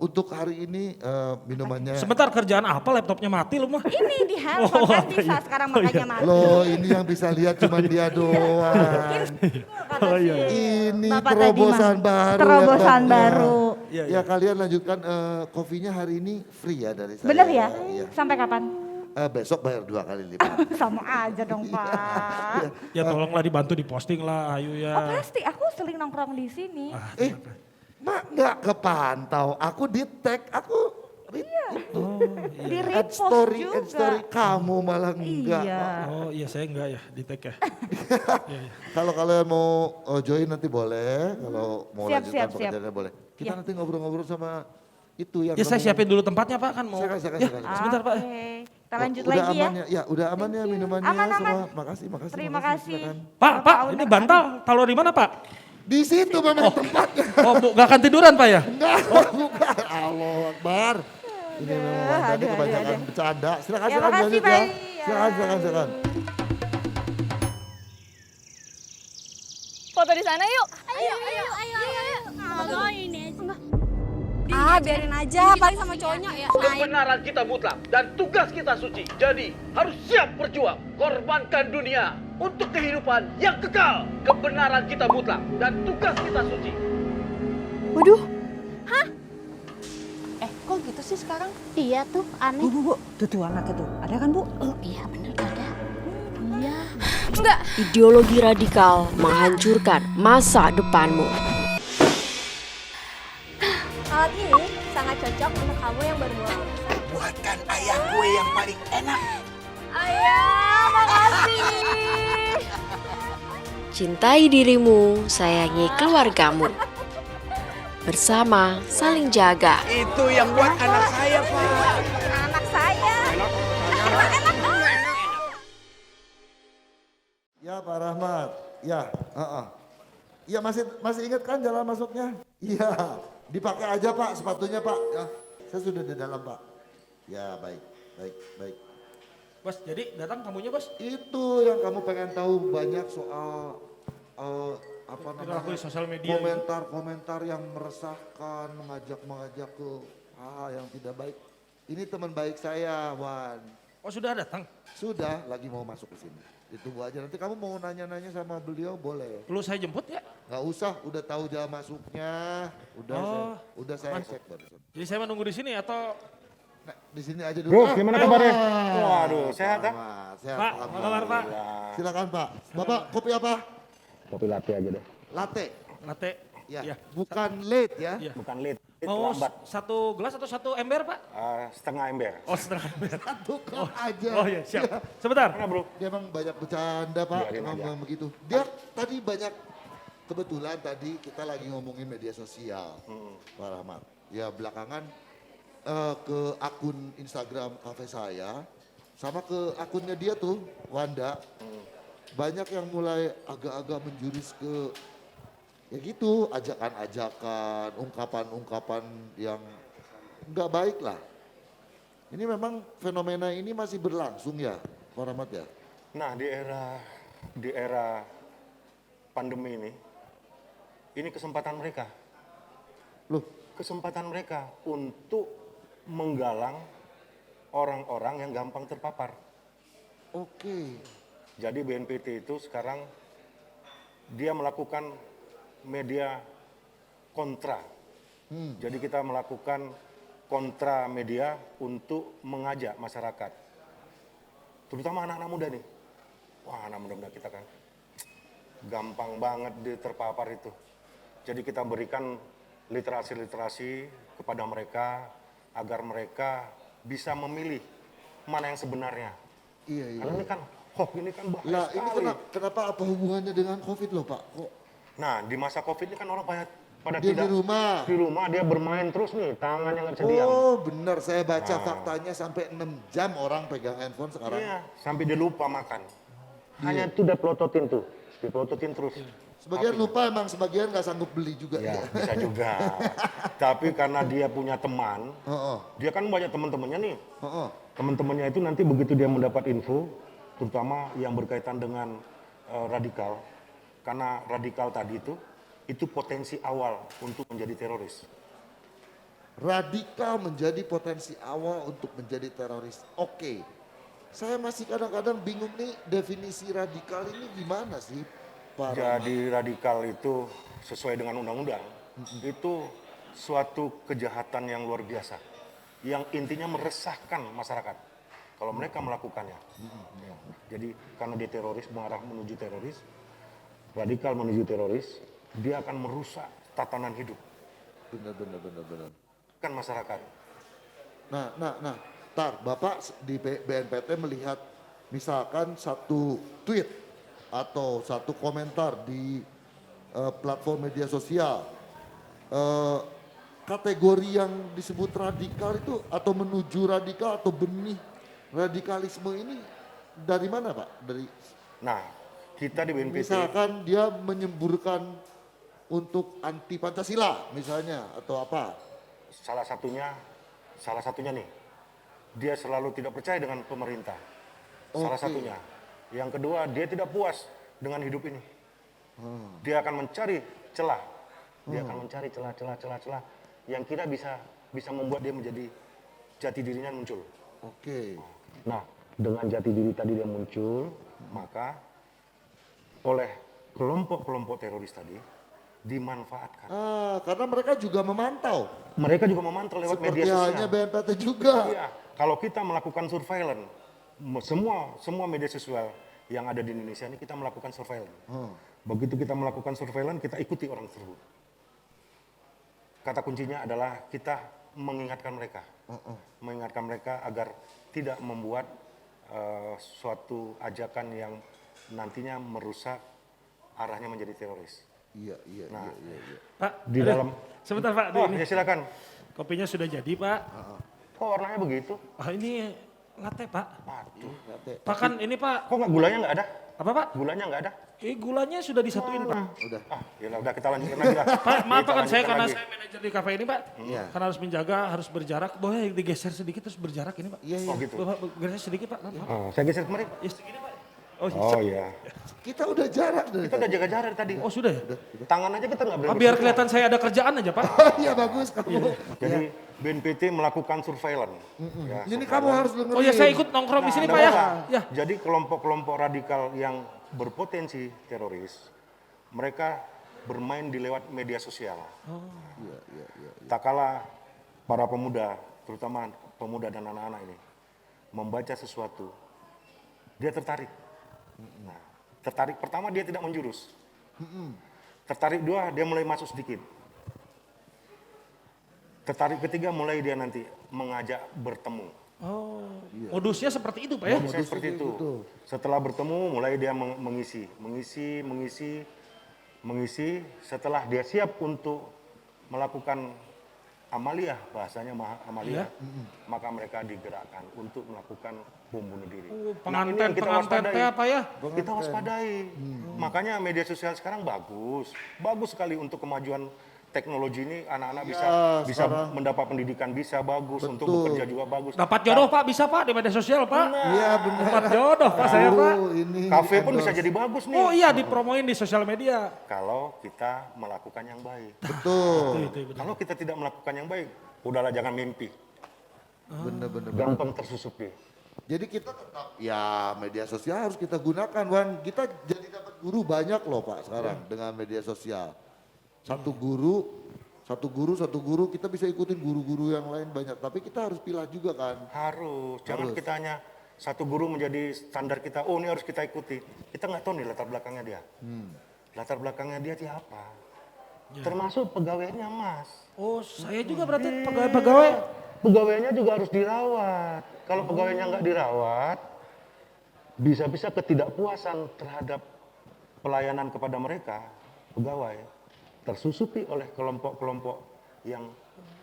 Untuk hari ini minumannya. Sebentar kerjaan apa laptopnya mati lu mah? Ini di handphone kan bisa sekarang makanya mati. Loh ini yang bisa lihat cuma dia doang. Kata si Ini Bapak tadi terobosan mah. baru. Terobosan laptopnya. baru. Iya, Ya kalian lanjutkan kopinya hari ini free ya dari saya. Bener ya? Iya. Sampai kapan? Besok bayar 2 kali lipat. Sama aja dong, Pak. Ya tolonglah dibantu diposting lah, ayo ya. Oh pasti, aku sering nongkrong di sini. Mak nggak kepantau, aku di tag, aku Di add repost story, juga. add story kamu malah enggak. Iya. Oh iya saya enggak ya di tag ya. Kalau kalian mau join nanti boleh, kalau mau Siap, lanjutkan siap. pekerjaannya boleh. Kita Ya. nanti ngobrol-ngobrol sama itu yang Ya saya kamu- siapin dulu tempatnya Pak kan mau. Silakan. Ya, sebentar Pak. Oke, kita lanjut udah lagi ya. aman ya. Udah aman ya minumannya Aman, aman. semua. Makasih. Terima kasih. silakan. Pak, Bapak ini udah- bantal taruh di mana Pak? Di situ memang tempatnya. Oh, gak akan tiduran Pak ya? Enggak, bukan. Allah Akbar. Ini memang Wanda kebanyakan bercanda. Silakan, Ya, silakan makasih, lanjut Pak. ya. Silakan. Foto di sana yuk. Ayo. Ngapain ya? Ah, biarin aja, paling sama cowoknya ya. Kebenaran kita mutlak dan tugas kita suci. Jadi harus siap berjuang, korbankan dunia untuk kehidupan yang kekal. Kebenaran kita mutlak dan tugas kita suci. Waduh. Hah? Kok gitu sih sekarang? Iya tuh, aneh. Bu, tuh anaknya tuh. Ada kan, Bu? Oh iya bener ada. Iya. Enggak. Ideologi radikal menghancurkan masa depanmu. Alat ini sangat cocok untuk kamu yang baru mulai. Buatkan ayah kue yang paling enak. Ayah, makasih. Cintai dirimu, sayangi keluargamu. Bersama saling jaga. Itu yang buat anak saya, Pak. Anak saya. Ya Pak Rahmat. Ya, Iya masih ingat kan jalan masuknya? Iya. Dipakai aja Pak sepatunya Pak. Ya, saya sudah di dalam Pak. Ya baik. Bos, jadi datang tamunya Bos? Itu yang kamu pengen tahu banyak soal apa namanya? Perilaku di sosial media. Komentar-komentar yang meresahkan, mengajak ke hal yang tidak baik. Ini teman baik saya, Wan. Oh sudah datang? Sudah, lagi mau masuk ke sini. Ditunggu aja, nanti kamu mau nanya-nanya sama beliau boleh. Perlu saya jemput ya? Gak usah, udah tahu jalan masuknya. Udah saya cek barusan. Jadi saya menunggu di sini atau? Nah, di sini aja dulu. Bro, gimana kabarnya? Waduh, sehat kan? Sehat. Pak, apa kabar Pak? Silakan Pak. Bapak kopi apa? Kopi latte aja deh. Latte. Latte. Ya. Bukan late ya. Iya. Bukan late. Mau Lambat. satu gelas atau satu ember Pak? Setengah ember. Oh setengah ember. Satu cup aja. Oh iya siap. Sebentar. Mana bro? Dia emang banyak bercanda Pak, Biarin aja. ngomong begitu. Dia tadi banyak, kebetulan tadi kita lagi ngomongin media sosial, Pak Rahmat. Ya belakangan ke akun Instagram kafe saya, sama ke akunnya dia tuh, Wanda. Banyak yang mulai agak-agak menjurus ke ya gitu, ajakan-ajakan, ungkapan-ungkapan yang nggak baik lah. Ini memang fenomena ini masih berlangsung ya, Pak Rahmat ya? Nah, di era pandemi ini kesempatan mereka. Loh? Kesempatan mereka untuk menggalang orang-orang yang gampang terpapar. Oke. Jadi BNPT itu sekarang dia melakukan media kontra. Jadi kita melakukan kontra media untuk mengajak masyarakat, terutama anak-anak muda nih. Wah, anak muda kita kan gampang banget terpapar itu. Jadi kita berikan literasi-literasi kepada mereka agar mereka bisa memilih mana yang sebenarnya. Iya. Karena ini kan hoax, ini kan bahaya Lah, sekali. ini kenapa apa hubungannya dengan COVID loh Pak? Kok Nah, di masa COVID ini kan orang pada dia tidak di rumah? Di rumah dia bermain terus nih, tangannya nggak bisa diam. Oh benar, saya baca Nah. faktanya sampai 6 jam orang pegang handphone sekarang. Iya, sampai dia lupa makan. Hanya Iya. itu dipelototin tuh, dipelototin terus. Sebagian lupa emang, sebagian nggak sanggup beli juga. Ya, bisa juga. Tapi karena dia punya teman, dia kan banyak teman-temannya nih. Teman-temannya itu nanti begitu dia mendapat info, terutama yang berkaitan dengan radikal, karena radikal tadi itu potensi awal untuk menjadi teroris. Radikal menjadi potensi awal untuk menjadi teroris. Oke, saya masih kadang-kadang bingung nih definisi radikal ini gimana sih, Pak Rahmat? Jadi radikal itu sesuai dengan undang-undang, itu suatu kejahatan yang luar biasa, yang intinya meresahkan masyarakat kalau mereka melakukannya. Ya. Jadi karena dia teroris, mengarah menuju teroris, radikal menuju teroris, dia akan merusak tatanan hidup. Benar. Kan masyarakat. Nah, Bapak di BNPT melihat misalkan satu tweet atau satu komentar di platform media sosial, kategori yang disebut radikal itu atau menuju radikal atau benih radikalisme ini dari mana Pak? Nah, kita di BNPT misalkan dia menyemburkan untuk anti Pancasila misalnya atau apa? salah satunya nih, dia selalu tidak percaya dengan pemerintah. Salah satunya. Yang kedua, dia tidak puas dengan hidup ini. Dia akan mencari celah. Dia akan mencari celah yang kira bisa membuat dia menjadi jati dirinya muncul. Oke. Nah, dengan jati diri tadi dia muncul, maka oleh kelompok-kelompok teroris tadi dimanfaatkan. Karena mereka juga memantau. Mereka juga memantau lewat media sosial. Seperti halnya BNPT juga. Iya. Kalau kita melakukan surveillance, semua media sosial yang ada di Indonesia ini kita melakukan surveillance. Begitu kita melakukan surveillance, kita ikuti orang tersebut. Kata kuncinya adalah kita mengingatkan mereka. Mengingatkan mereka agar tidak membuat suatu ajakan yang nantinya merusak arahnya menjadi teroris. Iya. Pak, Di dalam sebentar Pak. Oh, ini. ya silakan. Kopinya sudah jadi Pak. Kok warnanya begitu? Ini latte Pak. Aduh, Pak kan ini Pak. Kok nggak gulanya nggak ada? Apa Pak? Gulanya nggak ada? Gulanya sudah disatuin Pak. Udah kita lanjutkan lagi lah. Pak, maaf Pak, kan saya Kita karena lanjutkan saya manajer di kafe ini Pak. Iya. Karena harus menjaga, harus berjarak. Boleh digeser sedikit terus berjarak ini Pak. Iya. Oh gitu. Bapak geser sedikit Pak. Maaf. Saya geser kemarin. Ya segini Pak. Oh iya. Kita udah jarak dari Kita udah jaga jarak tadi. Oh sudah ya? Tangan aja kita nggak boleh. Biar kelihatan saya ada kerjaan aja Pak. Iya bagus kamu. Jadi BNPT melakukan surveillance. Ya, Ini kamu harus dengerin. Oh ya saya ikut nongkrong di sini Pak ya. Ya. Jadi kelompok-kelompok radikal yang berpotensi teroris, mereka bermain di lewat media sosial. Tak kala para pemuda, terutama pemuda dan anak-anak ini, membaca sesuatu, dia tertarik. Nah, tertarik pertama dia tidak menjurus. Tertarik dua dia mulai masuk sedikit. Tertarik ketiga mulai dia nanti mengajak bertemu. Oh, modusnya seperti itu Pak ya? Modusnya seperti itu. Setelah bertemu mulai dia mengisi. Setelah dia siap untuk melakukan Amalia, bahasanya Amalia, Iya. maka mereka digerakkan untuk melakukan bom bunuh diri. Penganten, ini yang kita penganten waspadai. teh apa ya? Kita waspadai. Makanya media sosial sekarang bagus sekali untuk kemajuan teknologi ini. Anak-anak bisa mendapat pendidikan, bisa bagus untuk bekerja juga bagus. Dapat jodoh Pak, bisa Pak di media sosial Pak. Iya benar. Dapat jodoh Pak saya Pak. Kafe pun bisa jadi bagus nih. Oh iya, dipromoin di sosial media. Kalau kita melakukan yang baik. Betul. Kalau kita tidak melakukan yang baik, udahlah jangan mimpi. Bener-bener. Gampang tersusup deh. Jadi kita tetap, ya media sosial harus kita gunakan, Wan. Kita jadi dapat guru banyak loh Pak sekarang dengan media sosial. Satu guru kita bisa ikutin guru-guru yang lain banyak. Tapi kita harus pilah juga kan. Harus. Jangan kita hanya satu guru menjadi standar kita. Oh ini harus kita ikuti. Kita nggak tahu nih latar belakangnya dia. Latar belakangnya dia apa? Termasuk pegawainya Mas. Oh saya juga berarti pegawai. Pegawainya juga harus dirawat. Kalau pegawainya nggak dirawat, bisa-bisa ketidakpuasan terhadap pelayanan kepada mereka, pegawai, tersusupi oleh kelompok-kelompok yang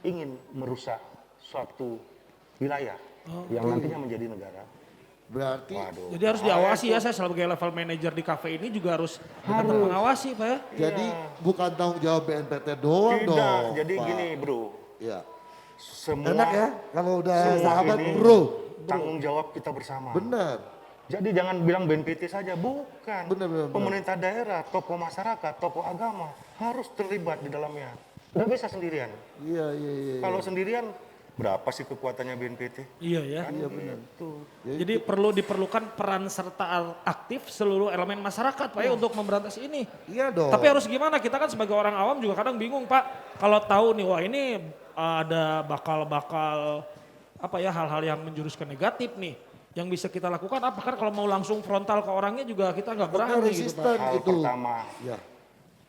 ingin merusak suatu wilayah yang nantinya menjadi negara. Berarti jadi harus diawasi ya, saya sebagai level manager di kafe ini juga harus mengawasi Pak ya. Jadi bukan tanggung jawab BNPT doang Tidak, dong. jadi Pak. gini bro. Ya. Semua, Enak ya kalau udah semua sahabat ini bro. Tanggung jawab kita bersama. Benar. Jadi jangan bilang BNPT saja, bukan. Benar. Pemerintah daerah, tokoh masyarakat, tokoh agama harus terlibat di dalamnya. Nggak bisa sendirian. Iya. Kalau sendirian, berapa sih kekuatannya BNPT? Iya ya. Kan Iya benar. gitu. Jadi diperlukan peran serta aktif seluruh elemen masyarakat Pak ya untuk memberantas ini. Iya dong. Tapi harus gimana? Kita kan sebagai orang awam juga kadang bingung Pak. Kalau tahu nih wah ini ada bakal apa ya hal-hal yang menjurus ke negatif nih. Yang bisa kita lakukan apa kan kalau mau langsung frontal ke orangnya juga kita nggak berani gitu Pak. Hal pertama, ya.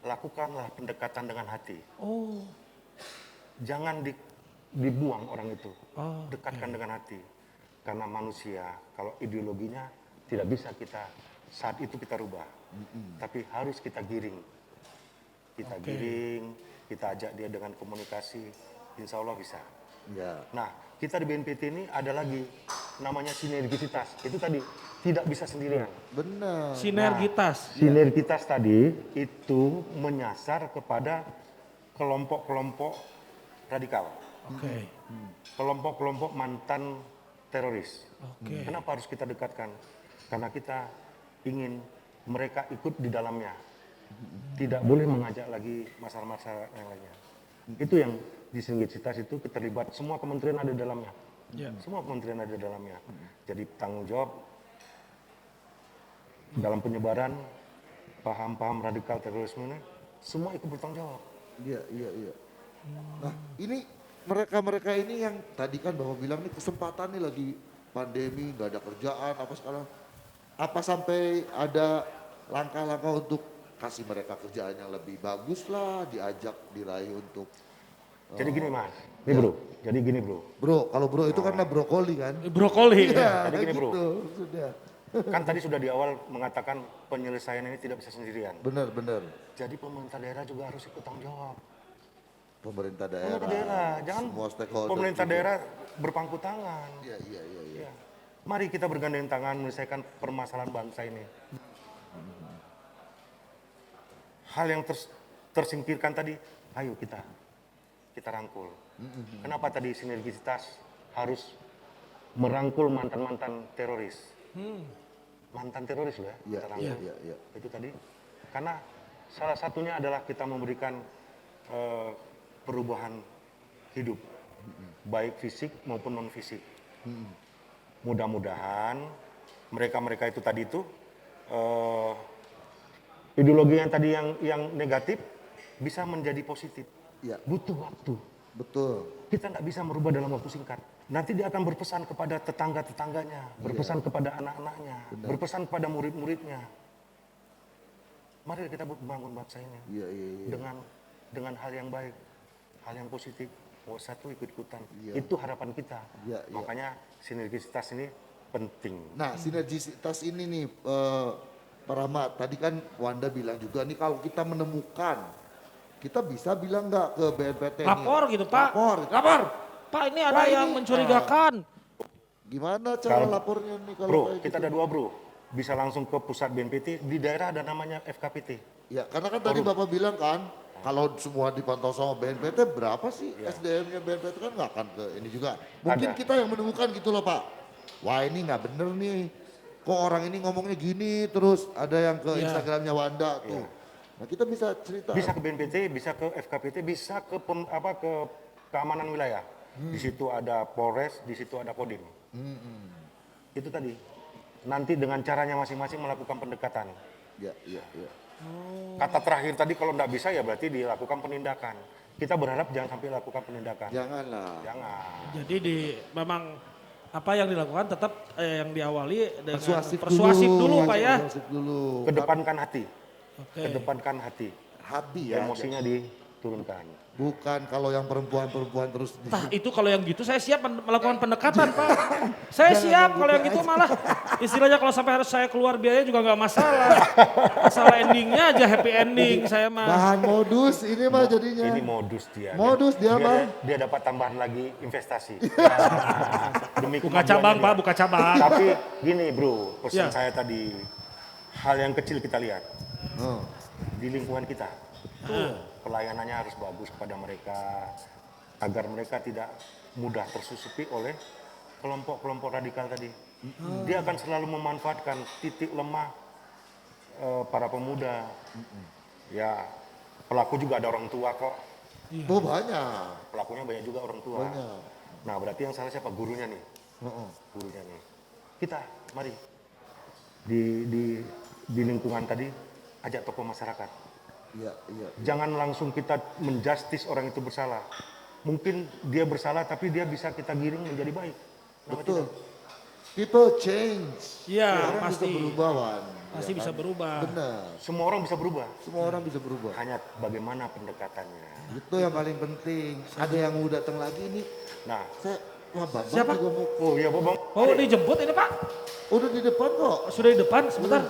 lakukanlah pendekatan dengan hati. Oh. Jangan dibuang orang itu. Dekatkan dengan hati. Karena manusia kalau ideologinya tidak bisa kita saat itu kita rubah. Tapi harus kita giring. Giring, kita ajak dia dengan komunikasi, insya Allah bisa. Ya. Nah, kita di BNPT ini ada lagi namanya sinergisitas. Itu tadi tidak bisa sendirian. Benar. Sinergitas. Sinergitas tadi itu menyasar kepada kelompok-kelompok radikal. Oke. Kelompok-kelompok mantan teroris. Oke. Kenapa harus kita dekatkan? Karena kita ingin mereka ikut di dalamnya. Tidak boleh mengajak lagi masalah-masalah yang lainnya. Itu yang di sinergisitas itu terlibat semua kementerian ada di dalamnya. Semua kementerian ada di dalamnya. Jadi tanggung jawab dalam penyebaran paham-paham radikal terorisme ini semua ikut bertanggung jawab. Iya. Nah ini mereka ini yang tadi kan Bapak bilang nih kesempatan nih lagi pandemi nggak ada kerjaan apa sekarang. Apa sampai ada langkah-langkah untuk kasih mereka kerjaan yang lebih bagus lah, diajak diraih untuk. Jadi gini Mas, ini bro. Jadi gini bro. Bro, kalau bro itu karena brokoli kan? Brokoli. Iya, Jadi gini bro. gitu, sudah. Kan tadi sudah di awal mengatakan penyelesaian ini tidak bisa sendirian. Benar. Jadi pemerintah daerah juga harus ikut tanggung jawab. Pemerintah Pemerintah daerah, daerah, jangan semua stakeholder pemerintah juga. daerah berpangku tangan. Iya. Mari kita bergandeng tangan menyelesaikan permasalahan bangsa ini. Hal yang tersingkirkan tadi, ayo kita rangkul. Kenapa tadi sinergisitas harus merangkul mantan-mantan teroris? Mantan teroris loh ya, kita rangkul. Iya. Itu tadi, karena salah satunya adalah kita memberikan perubahan hidup, baik fisik maupun non fisik. Mudah-mudahan mereka itu tadi itu ideologi yang tadi yang negatif bisa menjadi positif. Ya. Butuh waktu. Betul. Kita nggak bisa merubah dalam waktu singkat. Nanti dia akan berpesan kepada tetangga-tetangganya, berpesan kepada anak-anaknya, berpesan kepada murid-muridnya. Mari kita membangun bangsa ini dengan hal yang baik, hal yang positif. Mau satu ikut-ikutan. Itu harapan kita. Makanya sinergisitas ini penting. Nah, sinergisitas ini nih Pak Rahmat, tadi kan Wanda bilang juga nih kalau kita menemukan kita bisa bilang nggak ke BNPT Lapor nih? gitu Pak. Lapor. Pak ini ada yang mencurigakan. Gimana cara lapornya nih kalau Bro, kayak kita gitu? ada dua bro. Bisa langsung ke pusat BNPT, di daerah ada namanya FKPT. Ya karena kan tadi Bapak bilang kan, kalau semua dipantau sama BNPT berapa sih SDM-nya BNPT kan nggak akan ke ini juga. Mungkin kita yang menemukan gitu loh Pak. Wah ini nggak bener nih, kok orang ini ngomongnya gini terus ada yang ke Instagramnya Wanda tuh. Nah kita bisa cerita. Bisa ke BNPT, bisa ke FKPT, bisa ke ke keamanan wilayah. Di situ ada Polres, di situ ada Kodim. Itu tadi. Nanti dengan caranya masing-masing melakukan pendekatan. Ya. Kata terakhir tadi kalau nggak bisa ya berarti dilakukan penindakan. Kita berharap jangan sampai lakukan penindakan. Janganlah. Jangan. Jadi memang apa yang dilakukan tetap yang diawali dengan Persuasif dulu, Pak ya. Persuasif dulu. Kedepankan hati. Oke. Kedepankan hati. Hati ya. Emosinya diturunkan. Bukan kalau yang perempuan terus. Nah itu kalau yang gitu saya siap melakukan pendekatan Pak. Saya siap kalau yang gitu malah istilahnya kalau sampai harus saya keluar biaya juga nggak masalah. Masalah endingnya aja happy ending saya mah. Bahan modus ini mah jadinya. Ini modus dia. Modus dia mah. Dia dapat tambahan lagi investasi. Demi Buka cabang Pak, buka cabang. Tapi gini bro, pesan saya tadi. Hal yang kecil kita lihat. Di lingkungan kita. Pelayanannya harus bagus kepada mereka. Agar mereka tidak mudah tersusupi oleh kelompok-kelompok radikal tadi. Dia akan selalu memanfaatkan titik lemah para pemuda. Ya, pelaku juga ada orang tua kok. Oh banyak. Pelakunya banyak juga orang tua. Banyak. Nah berarti yang salah siapa? Gurunya nih. Gurunya nih. Kita, mari. Di lingkungan tadi, ajak tokoh masyarakat. Iya. Jangan langsung kita menjustis orang itu bersalah. Mungkin dia bersalah tapi dia bisa kita giring menjadi baik. Betul. People change. Iya, Orang pasti. bisa berubah, Wan. Pasti Ya bisa kan? berubah. Benar. Semua orang bisa berubah. Semua orang bisa berubah. Hanya bagaimana pendekatannya. Itu yang paling penting. Ada yang mau datang lagi nih. Nah, Wah, Bambang Siapa? juga mau. Oh iya, Bambang. Oh dijemput ini Pak? Udah di depan kok. Sudah di depan, sebentar.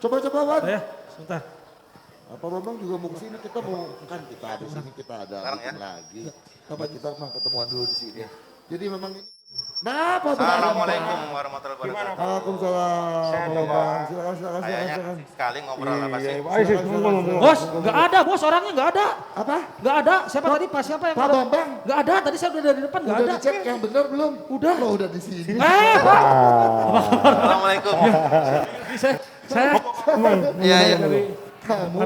Coba-coba, Wan. Ya, sebentar. Apa Bambang juga mau kesini, kita mau, kan kita ada sini, kita ada meeting lagi. Apa kita memang ketemuan dulu di sini. Jadi memang ini. Nah, Pak Assalamualaikum warahmatullahi wabarakatuh. Waalaikumsalam. Silakan. Kayaknya sekali ngobrol apa sih? Bos, nggak ada bos, orangnya nggak ada. Apa? Nggak ada. Siapa tadi Pak? Siapa yang Pak ada? Bambang. Nggak ada. Tadi saya udah dari depan nggak Udah ada. dicek yang benar belum? Udah. Oh, udah di sini. Pak. Assalamualaikum. Saya. Iya. Kamu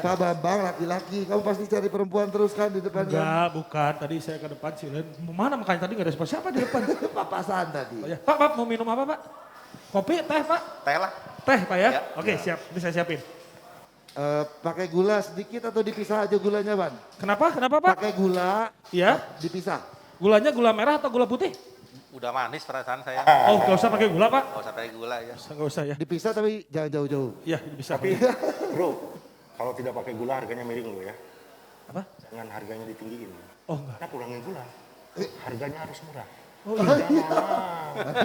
Pak Bambang laki-laki, kamu pasti cari perempuan terus kan di depannya? Enggak, bukan. Tadi saya ke depan sih. Mau mana makanya tadi nggak ada siapa di depan? Papasan tadi. Oh, ya. Pak, mau minum apa Pak? Kopi, teh Pak? Teh lah. Teh Pak ya? Ya. Oke, siap. Ini saya siapin. Pakai gula sedikit atau dipisah aja gulanya, Ban? Kenapa? Kenapa Pak? Pakai gula, Ya. dipisah. Gulanya gula merah atau gula putih? Udah manis perasaan saya. Oh, nggak usah pakai gula Pak? Gak usah pakai gula ya. Nggak usah ya. Dipisah tapi jangan jauh-jauh. Iya, bisa. Tapi bro, kalau tidak pakai gula harganya miring loh ya. Apa? Jangan harganya ditinggiin. Oh enggak. Kita kurangin gula. Harganya harus murah. Oh iya.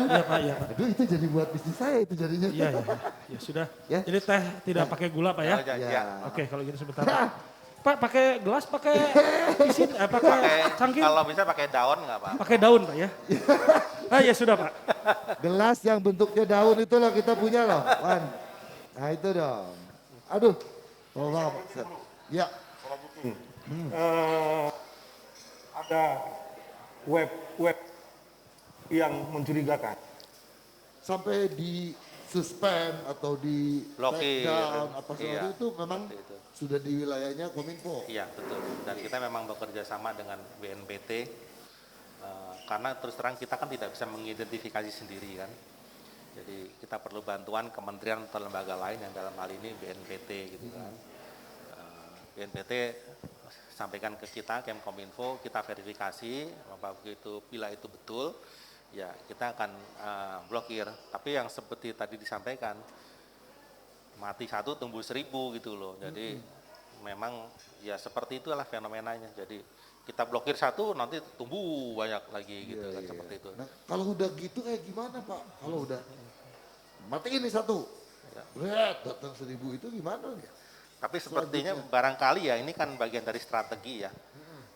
Iya Pak, iya Pak. Aduh itu jadi buat bisnis saya itu jadinya. Iya, iya. Ya sudah. Ya. Jadi teh tidak pakai gula Pak ya? Ya. Oke, kalau gitu sebentar. Pak, pakai gelas, pakai pisin, pakai cangkir? Kalau bisa pakai daun nggak Pak? Pakai daun Pak ya? Ah ya sudah Pak. Gelas yang bentuknya daun itu loh kita punya loh, Wan. Nah itu dong. Aduh. Oh, maaf. Ya. Ada web yang mencurigakan. Sampai di suspend atau di Blokir. take down apa segala Iya. itu memang Itu. sudah di wilayahnya Kominfo. Iya betul. Dan kita memang bekerja sama dengan BNPT karena terus terang kita kan tidak bisa mengidentifikasi sendiri kan. Jadi kita perlu bantuan kementerian atau lembaga lain yang dalam hal ini BNPT gitu kan. BNPT sampaikan ke kita Kemkominfo, kita verifikasi bila itu betul ya kita akan blokir. Tapi yang seperti tadi disampaikan mati satu tumbuh 1000 gitu loh. Jadi memang ya seperti itulah fenomenanya. Jadi kita blokir satu nanti tumbuh banyak lagi gitu kan seperti itu. Nah, kalau udah gitu gimana Pak? Kalau udah mati ini satu, datang 1000 itu gimana ya? Tapi sepertinya barangkali ya ini kan bagian dari strategi ya.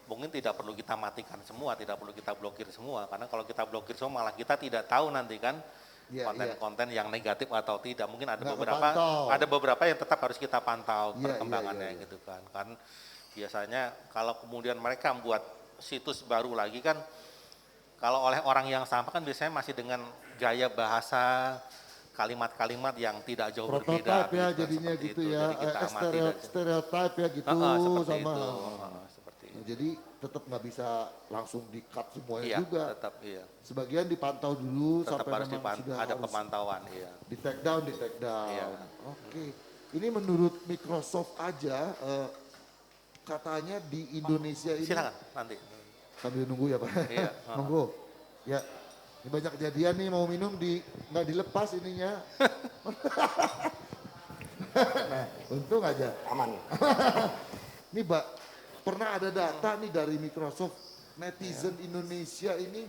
Mungkin tidak perlu kita matikan semua, tidak perlu kita blokir semua. Karena kalau kita blokir semua malah kita tidak tahu nanti kan konten-konten yang negatif atau tidak. Mungkin ada beberapa yang tetap harus kita pantau perkembangannya gitu kan. Kan biasanya kalau kemudian mereka membuat situs baru lagi kan, kalau oleh orang yang sama kan biasanya masih dengan gaya bahasa, kalimat-kalimat yang tidak jauh berbeda. Prototype ya jadinya gitu ya, stereotip ya gitu sama. Jadi tetap nggak bisa langsung di-cut semuanya juga. Tetap, iya. Sebagian dipantau dulu tetap sampai harus memang sudah ada pemantauan. Iya. Di take down. Iya. Oke. Ini menurut Microsoft aja katanya di Indonesia ini. Silakan nanti. Sambil nunggu ya Pak. Iya. Nunggu. Ya. Ini banyak kejadian nih mau minum nggak dilepas ininya. Nah, untung aja. Aman. Nih Mbak, pernah ada data nih dari Microsoft, netizen Indonesia ini,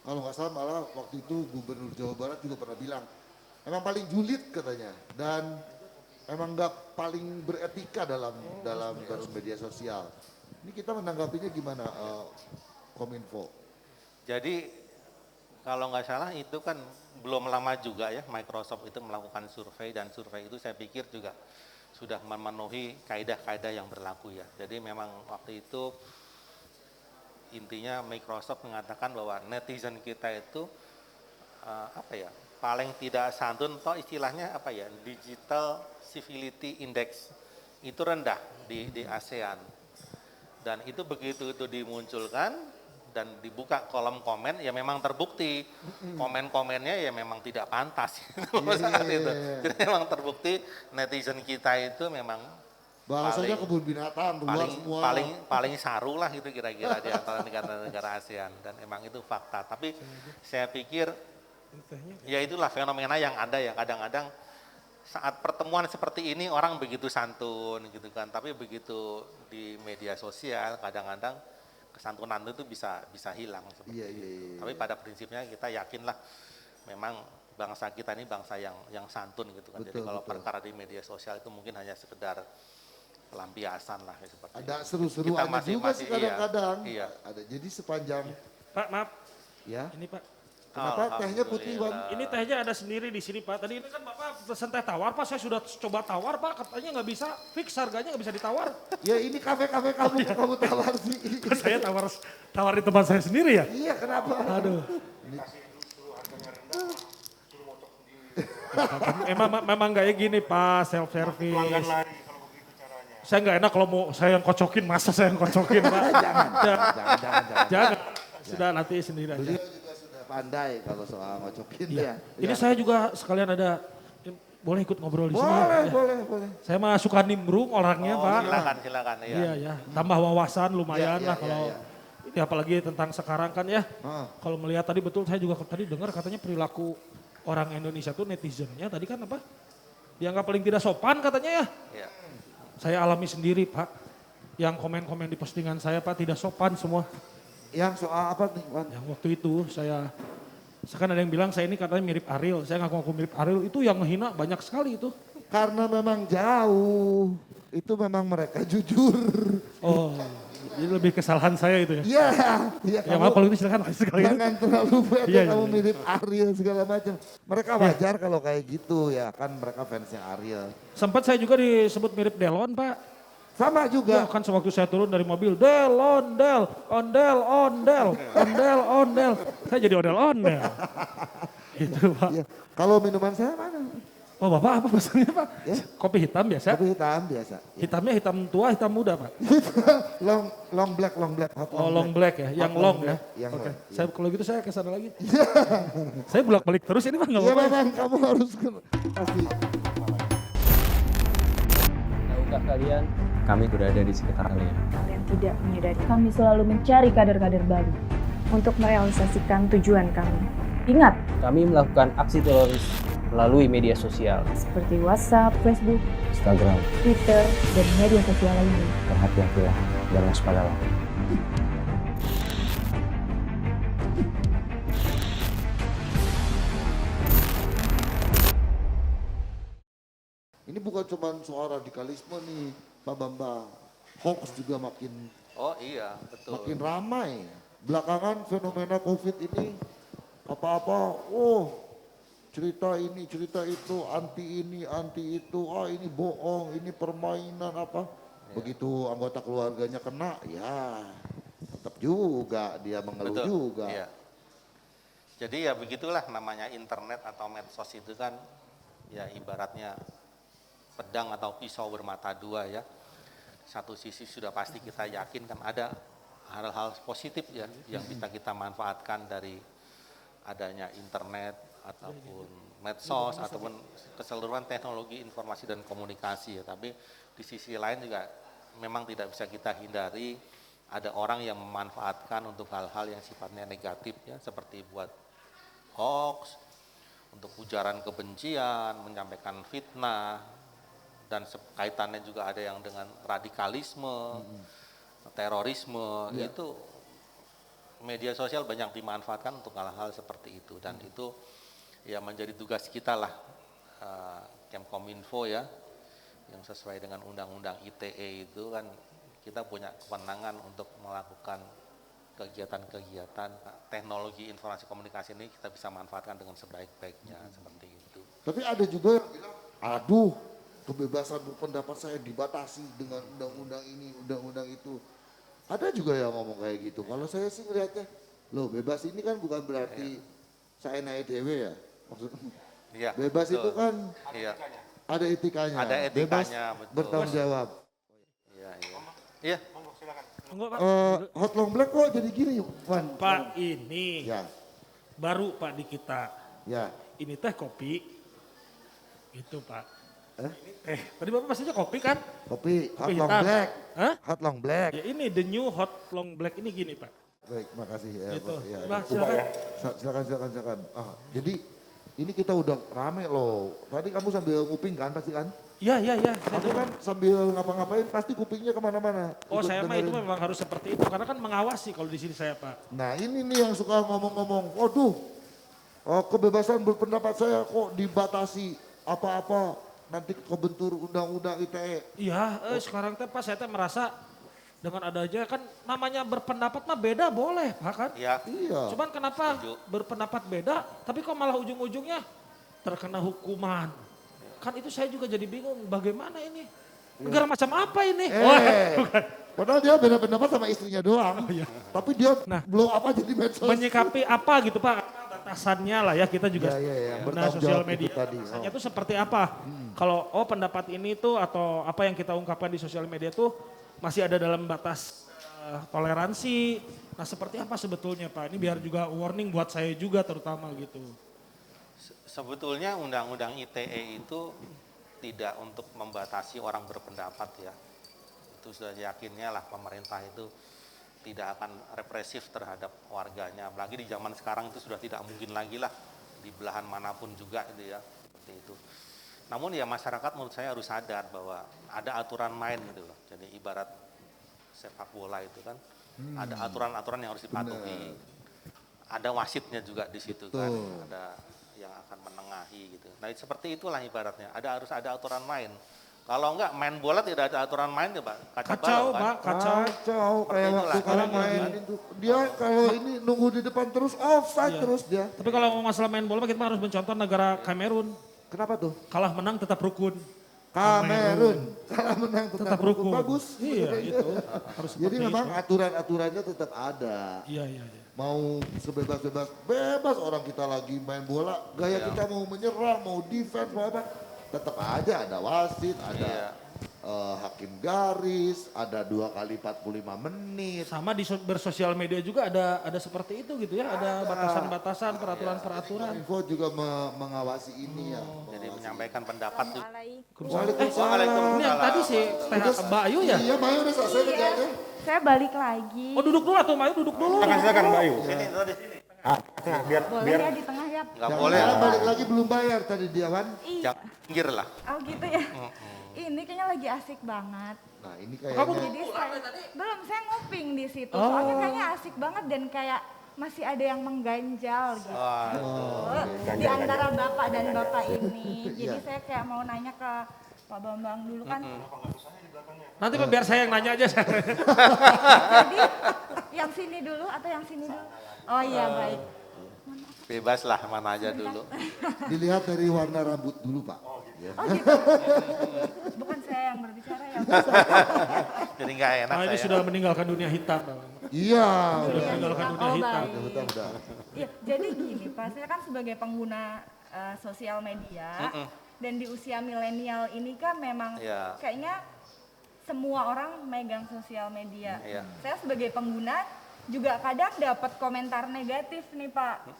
kalau nggak salah malah waktu itu Gubernur Jawa Barat juga pernah bilang, emang paling julid katanya, dan emang nggak paling beretika dalam media sosial. Ini kita menanggapinya gimana, Kominfo? Jadi kalau nggak salah itu kan belum lama juga ya Microsoft itu melakukan survei, dan survei itu saya pikir juga sudah memenuhi kaidah-kaidah yang berlaku ya. Jadi memang waktu itu intinya Microsoft mengatakan bahwa netizen kita itu paling tidak santun, atau istilahnya digital civility index itu rendah di ASEAN. Dan itu begitu itu dimunculkan dan dibuka kolom komen, ya memang terbukti komen-komennya ya memang tidak pantas saat itu. Jadi memang terbukti netizen kita itu memang bahasanya kebun binatang luar semua. Paling saru lah itu kira-kira di antara negara-negara ASEAN, dan emang itu fakta. Tapi saya pikir ya itulah fenomena yang ada ya, kadang-kadang saat pertemuan seperti ini orang begitu santun gitu kan, tapi begitu di media sosial kadang-kadang kesantunan itu bisa hilang seperti itu. Tapi pada prinsipnya kita yakinlah memang bangsa kita ini bangsa yang santun gitu kan. Jadi kalau perkara di media sosial itu mungkin hanya sekedar pelampiasan lah seperti ada itu. seru-seruannya juga sih kadang-kadang. Iya. Ada. Jadi sepanjang Pak, maaf. Ya. Ini Pak. Kenapa tehnya putih, Bang? Ini tehnya ada sendiri di sini, Pak. Tadi ini kan Bapak pesen teh tawar, Pak. Saya sudah coba tawar, Pak. Katanya nggak bisa, fix harganya nggak bisa ditawar. Ya ini kafe-kafe kamu tawar sih. Kan saya tawar di tempat saya sendiri ya? Iya, kenapa? Aduh. Memang nggak ya gini, Pak, self service. Pelanggan lari kalau begitu caranya. Saya nggak enak kalau mau saya yang kocokin, masa saya yang kocokin, Pak? Jangan. Sudah nanti sendiri aja. Pandai kalau soal ngocokin ya. Ini saya juga sekalian boleh ikut ngobrol di sini. Boleh. Saya mah suka nimbrung orangnya, Pak. Silakan. Iya. Tambah wawasan lumayan lah kalau ini apalagi tentang sekarang kan ya. Kalau melihat tadi betul saya juga tadi dengar katanya perilaku orang Indonesia tuh netizennya tadi kan apa? Dianggap paling tidak sopan katanya ya. Iya. Saya alami sendiri, Pak. Yang komen-komen di postingan saya, Pak, tidak sopan semua. Yang soal apa nih, Wan? Yang waktu itu saya kan ada yang bilang saya ini katanya mirip Ariel. Saya ngaku mirip Ariel, itu yang menghina banyak sekali itu. Karena memang jauh, itu memang mereka jujur. Oh, jadi lebih kesalahan saya itu ya? Iya. Ya maaf kalau itu silakan sekali. Jangan terlalu banyak kamu mirip Ariel segala macam. Mereka wajar kalau kayak gitu ya, kan mereka fansnya Ariel. Sempat saya juga disebut mirip Delon, Pak. Sama juga. Ya, kan sewaktu saya turun dari mobil, ondel. Saya jadi ondel. Gitu, Pak. Ya. Kalau minuman saya mana? Oh, Bapak apa pesannya, Pak? Ya? Kopi hitam biasa? Kopi hitam biasa. Ya. Hitamnya hitam tua, hitam muda, Pak? long black. Long black ya, yang long ya. Oke. Saya kalau gitu saya ke sana lagi. Saya bolak-balik terus ini, Pak, enggak apa-apa. Iya, Memang kamu harus pasti. Tahukah kalian, kami berada di sekitar kalian. Kalian tidak menyadari, kami selalu mencari kader-kader baru untuk merealisasikan tujuan kami. Ingat, kami melakukan aksi teroris melalui media sosial seperti WhatsApp, Facebook, Instagram, Twitter, dan media sosial lainnya. Berhati-hatilah dan waspadalah. Ini bukan cuma soal radikalisme nih, Pak Bambang. Hoax juga makin Oh iya, betul. makin ramai. Belakangan fenomena COVID ini apa-apa, cerita ini, cerita itu, anti ini, anti itu, ini bohong, ini permainan apa. Begitu anggota keluarganya kena, ya tetap juga dia mengeluh Betul. juga. Iya. Jadi ya begitulah namanya internet atau medsos itu kan ya ibaratnya pedang atau pisau bermata dua ya. Satu sisi sudah pasti kita yakin kan ada hal-hal positif ya yang bisa kita manfaatkan dari adanya internet ataupun medsos ataupun keseluruhan teknologi informasi dan komunikasi ya. Tapi di sisi lain juga memang tidak bisa kita hindari ada orang yang memanfaatkan untuk hal-hal yang sifatnya negatif ya, seperti buat hoax, untuk ujaran kebencian, menyampaikan fitnah, dan kaitannya juga ada yang dengan radikalisme, terorisme, itu media sosial banyak dimanfaatkan untuk hal-hal seperti itu, dan itu ya menjadi tugas kita lah, Kemkominfo ya, yang sesuai dengan Undang-Undang ITE itu kan kita punya kewenangan untuk melakukan kegiatan-kegiatan teknologi informasi komunikasi ini kita bisa manfaatkan dengan sebaik-baiknya seperti itu. Tapi ada juga yang bilang, aduh kebebasan berpendapat saya dibatasi dengan undang-undang ini, undang-undang itu. Ada juga yang ngomong kayak gitu. Kalau saya sih ngeliatnya, loh bebas ini kan bukan berarti saya naik dewe ya. Maksudnya bebas betul. itu kan ada etikanya. Ada etikanya, bebas betul. bertanggung jawab. Iya. Hot Long Black kok jadi gini Van? Pak ini ya. baru Pak di kita. Ya. Ini teh kopi. Itu Pak. Tadi Bapak pastinya kopi kan? Kopi Hot Kopi Long hitam. Black. Hah? Hot Long Black. Ya ini the new Hot Long Black ini gini Pak. Baik, makasih ya. Gitu. Ya, Bah, silakan. Jadi ini kita udah rame loh. Tadi kamu sambil nguping kan pasti kan? Iya. Kamu kan sambil ngapa-ngapain pasti kupingnya kemana-mana. Oh Ikut saya mah itu dengerin. memang harus seperti itu karena kan mengawasi kalau di sini saya Pak. Nah ini nih yang suka ngomong-ngomong, waduh kebebasan berpendapat saya kok dibatasi apa-apa nanti kebentur undang-undang ITE. Iya, sekarang teh Pak saya teh merasa dengan adanya kan namanya berpendapat mah beda boleh Pak kan? Iya. Cuman kenapa berpendapat beda tapi kok malah ujung-ujungnya terkena hukuman. Kan itu saya juga jadi bingung bagaimana ini. Negara macam apa ini? Padahal dia beda pendapat sama istrinya doang. Tapi dia blow up aja di medsos. Menyikapi apa gitu Pak? Batasannya lah ya kita juga yang benar bertanggung sosial jawab media. itu tadi. Batasannya itu seperti apa? Kalau pendapat ini tuh atau apa yang kita ungkapkan di sosial media tuh masih ada dalam batas toleransi. Nah seperti apa sebetulnya Pak? Ini biar juga warning buat saya juga terutama gitu. Sebetulnya undang-undang ITE itu tidak untuk membatasi orang berpendapat ya. Itu sudah yakinnya lah pemerintah itu tidak akan represif terhadap warganya. Apalagi di zaman sekarang itu sudah tidak mungkin lagi lah di belahan manapun juga itu ya. Seperti itu. Namun ya masyarakat menurut saya harus sadar bahwa ada aturan main gitu loh. Jadi ibarat sepak bola itu kan ada aturan-aturan yang harus dipatuhi. Ada wasitnya juga di situ kan. Ada yang akan menengahi gitu. Nah seperti itulah ibaratnya. Harus ada aturan main. Kalau enggak main bola tidak ada aturan main ya Pak. Kacau kan? Pak, kacau. Kayak waktu kalau main itu. Dia kalau ini nunggu di depan terus offside terus dia. Tapi kalau masalah main bola kita harus mencontoh negara Kamerun. Kenapa tuh? Kalah menang tetap rukun. Kamerun. Kalah menang tetap rukun. Bagus. Iya itu. Jadi memang aturan-aturannya tetap ada. Iya. Mau sebebas-bebas, bebas orang kita lagi main bola, gaya kita mau menyerang, mau defense, mau apa, tetap aja ada wasit, ada hakim garis, ada 2 kali 45 menit. Sama di bersosial media juga ada seperti itu gitu ya, ada batasan-batasan, peraturan-peraturan. Info juga mengawasi ini ya. Jadi menyampaikan pendapat tuh. Waalaikumsalam. Ini yang tadi sih Mbak Ayu ya? Iya Mbak Ayu udah selesai kerjanya. Saya balik lagi. Oh duduk dulu atau Mbak Ayu duduk dulu. Silakan Mbak Ayu. Sini. Biar Boleh ya di tengah ya? Nggak boleh. Balik lagi belum bayar tadi dia Wan. Jangan pinggir lah. Oh gitu ya. Ini kayaknya lagi asik banget. Nah ini kayaknya. Jadi belum saya nguping di situ. Soalnya kayaknya asik banget dan kayak masih ada yang mengganjal gitu. Di antara bapak dan bapak ini. Jadi saya kayak mau nanya ke Pak Bambang dulu kan. Nanti biar saya yang nanya aja. Jadi yang sini dulu atau yang sini dulu? Oh iya baik. Bebas lah, mana aja dulu. Dilihat dari warna rambut dulu, Pak. Oh gitu. Bukan saya yang berbicara ya. Jadi nggak enak Ini sudah meninggalkan dunia hitam. Iya. Sudah meninggalkan dunia hitam. Iya, jadi gini Pak, saya kan sebagai pengguna sosial media dan di usia milenial ini kan memang kayaknya semua orang megang sosial media. Saya sebagai pengguna juga kadang dapat komentar negatif nih Pak.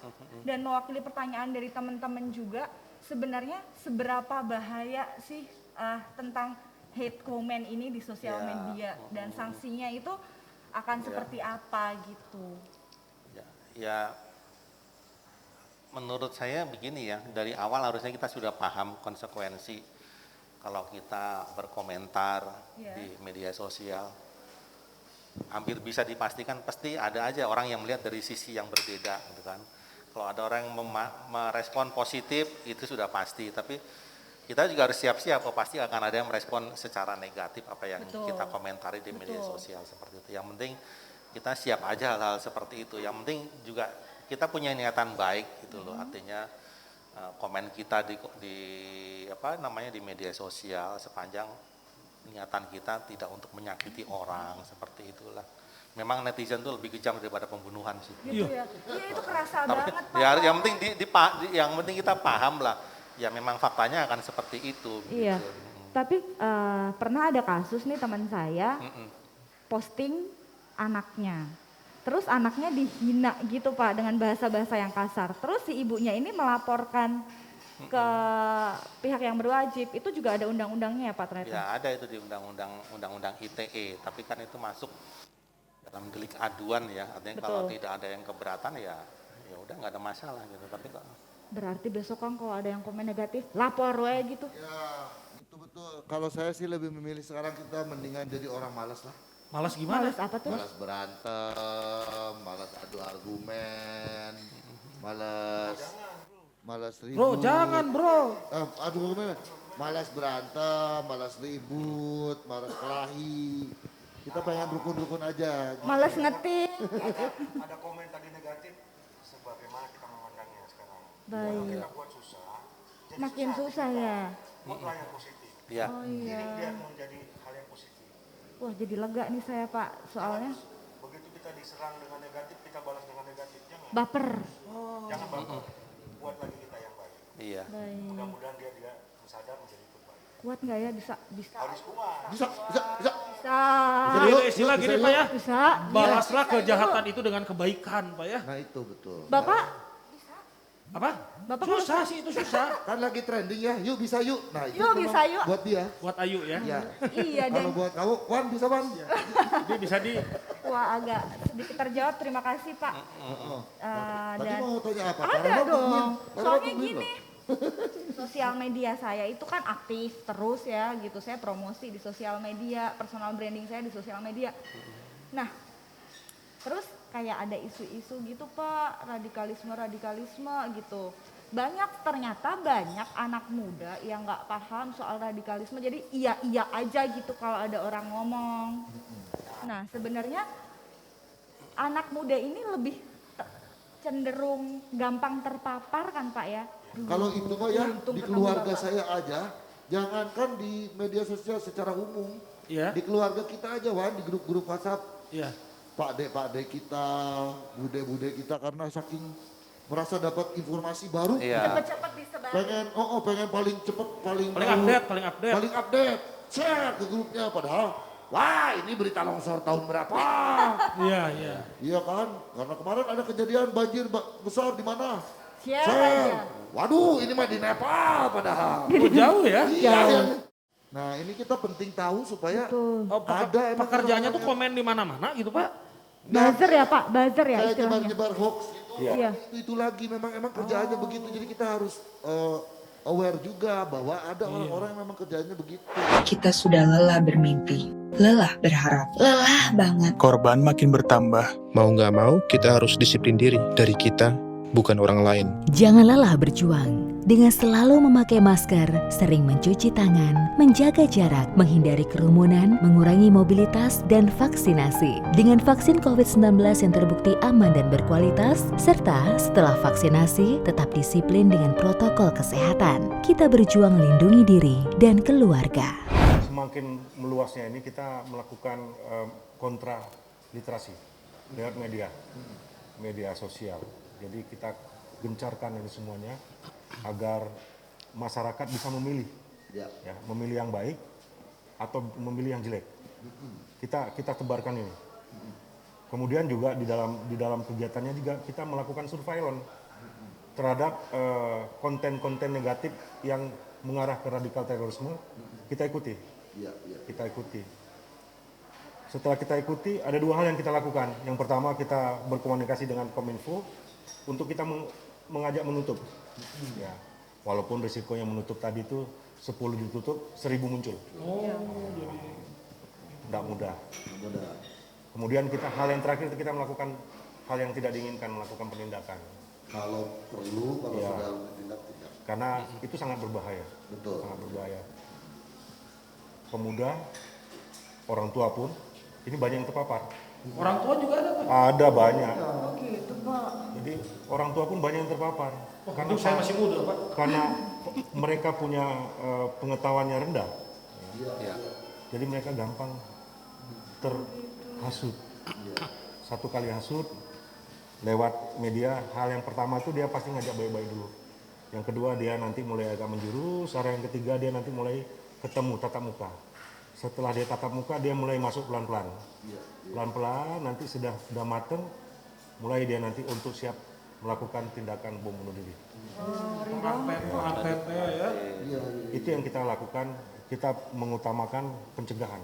Dan mewakili pertanyaan dari teman-teman juga, sebenarnya seberapa bahaya sih tentang hate comment ini di sosial media dan sanksinya itu akan seperti apa gitu? Ya, menurut saya begini ya, dari awal harusnya kita sudah paham konsekuensi kalau kita berkomentar di media sosial. Hampir bisa dipastikan pasti ada aja orang yang melihat dari sisi yang berbeda gitu kan. Kalau ada orang yang merespon positif itu sudah pasti, tapi kita juga harus siap-siap, pasti akan ada yang merespon secara negatif apa yang kita komentari di media sosial seperti itu. Yang penting kita siap aja hal-hal seperti itu. Yang penting juga kita punya niatan baik gitu loh. Artinya komen kita di media sosial sepanjang niatan kita tidak untuk menyakiti orang seperti itulah. Memang netizen itu lebih kejam daripada pembunuhan sih. Gitu ya. Iya itu kerasa banget Pak. Ya, yang penting kita paham lah. Ya memang faktanya akan seperti itu. Iya. Gitu. Tapi pernah ada kasus nih teman saya posting anaknya. Terus anaknya dihina gitu Pak dengan bahasa-bahasa yang kasar. Terus si ibunya ini melaporkan ke pihak yang berwajib. Itu juga ada undang-undangnya ya Pak ternyata? Ya ada itu di undang-undang ITE. Tapi kan itu masuk dalam delik aduan ya. Artinya kalau tidak ada yang keberatan ya udah nggak ada masalah gitu. Tapi berarti besok kan kalau ada yang komen negatif lapor gitu. Ya itu betul. Kalau saya sih lebih memilih sekarang kita mendingan jadi orang malas lah. Malas gimana? Malas apa tuh? Malas berantem, malas adu argumen, malas ribut. Bro, jangan bro. Adu argumen, malas berantem, malas ribut, malas kelahi. Kita pengen rukun-rukun aja. Malas ngetik. Ada komen tadi negatif, sebagaimana kita memandangnya sekarang. Baik. Kalau kita buat susah, makin susah ya. Buatlah yang positif. Iya. Oh iya. Ini biar menjadi hal yang positif. Wah jadi lega nih saya Pak, soalnya. Begitu kita diserang dengan negatif, kita balas dengan negatif. Jangan. Baper. Jangan baper. Buat lagi kita yang baik. Iya. Mudah-mudahan dia sadar menjadi ikut baik. Kuat nggak ya bisa? Harus kuat. Bisa. Jadi ada istilah gini Pak ya. Bisa. Balaslah kejahatan itu dengan kebaikan Pak ya. Nah itu betul. Bapak. Apa? Bapak susah sih itu susah. Kan lagi trending ya, yuk bisa yuk. Nah itu yuk bisa yuk. Buat dia. Buat Ayu ya. Iya. Kalau buat kamu, Wan bisa Wan. Dia bisa di. Wah agak sedikit terjawab, terima kasih Pak. Tadi mau tanya apa? Ada dong. Soalnya gini. Sosial media saya itu kan aktif terus ya gitu. Saya promosi di sosial media, personal branding saya di sosial media. Nah, terus kayak ada isu-isu gitu Pak, radikalisme gitu. Ternyata banyak anak muda yang nggak paham soal radikalisme, jadi iya aja gitu kalau ada orang ngomong. Nah sebenarnya anak muda ini lebih cenderung gampang terpapar kan Pak ya? Kalau itu mah ya di keluarga saya aja, jangankan di media sosial secara umum, di keluarga kita aja Wan, di grup-grup WhatsApp. Pak De kita, bude kita karena saking merasa dapat informasi baru, cepet-cepet disebarin. pengen paling cepet, paling update, share ke grupnya. Padahal, wah ini berita longsor tahun berapa? Iya kan, karena kemarin ada kejadian banjir besar di mana? Share. Waduh, ini mah di Nepal padahal. Jauh ya? Iya. Nah ini kita penting tahu supaya ada pekerjaannya tuh komen di mana-mana gitu Pak. Buzzer ya Pak, buzzer ya kayak istilahnya. nyebar hoax gitu. Itu lagi memang kerjaannya begitu. Jadi kita harus aware juga bahwa ada orang-orang yang memang kerjaannya begitu. Kita sudah lelah bermimpi, lelah berharap, lelah banget. Korban makin bertambah. Mau nggak mau kita harus disiplin diri. Dari kita, bukan orang lain. Jangan lelah berjuang. dengan selalu memakai masker, sering mencuci tangan, menjaga jarak, menghindari kerumunan, mengurangi mobilitas, dan vaksinasi. Dengan vaksin COVID-19 yang terbukti aman dan berkualitas, serta setelah vaksinasi tetap disiplin dengan protokol kesehatan. Kita berjuang lindungi diri dan keluarga. Semakin meluasnya ini kita melakukan kontra literasi lewat media sosial. Jadi kita gencarkan ini semuanya agar masyarakat bisa memilih, ya, memilih yang baik atau memilih yang jelek. Kita tebarkan ini. Kemudian juga di dalam kegiatannya juga kita melakukan surveillance terhadap konten-konten negatif yang mengarah ke radikal terorisme. Kita ikuti. Kita ikuti. Setelah kita ikuti, ada dua hal yang kita lakukan. Yang pertama, kita berkomunikasi dengan Kominfo untuk kita mengajak menutup. Ya, walaupun risikonya menutup tadi itu 10 ditutup, 1000 muncul. Tidak mudah. Kemudian hal yang terakhir kita melakukan hal yang tidak diinginkan, melakukan penindakan. Kalau perlu, kalau sudah bertindak tidak. Karena itu sangat berbahaya. Betul. Sangat berbahaya. Pemuda, orang tua pun, ini banyak yang terpapar. Orang tua juga ada Pak? Ada banyak. Oh gitu Pak. Jadi orang tua pun banyak yang terpapar. Karena saya masih muda Pak. Karena mereka punya pengetahuannya rendah. Ya. Jadi mereka gampang terhasut. Satu kali hasut lewat media, hal yang pertama itu dia pasti ngajak baik-baik dulu. Yang kedua dia nanti mulai agak menjurus, yang ketiga dia nanti mulai ketemu tatap muka. Setelah dia tatap muka, dia mulai masuk pelan-pelan. Pelan-pelan, nanti sudah mateng, mulai dia nanti untuk siap melakukan tindakan bom bunuh diri. Itu yang kita lakukan, kita mengutamakan pencegahan.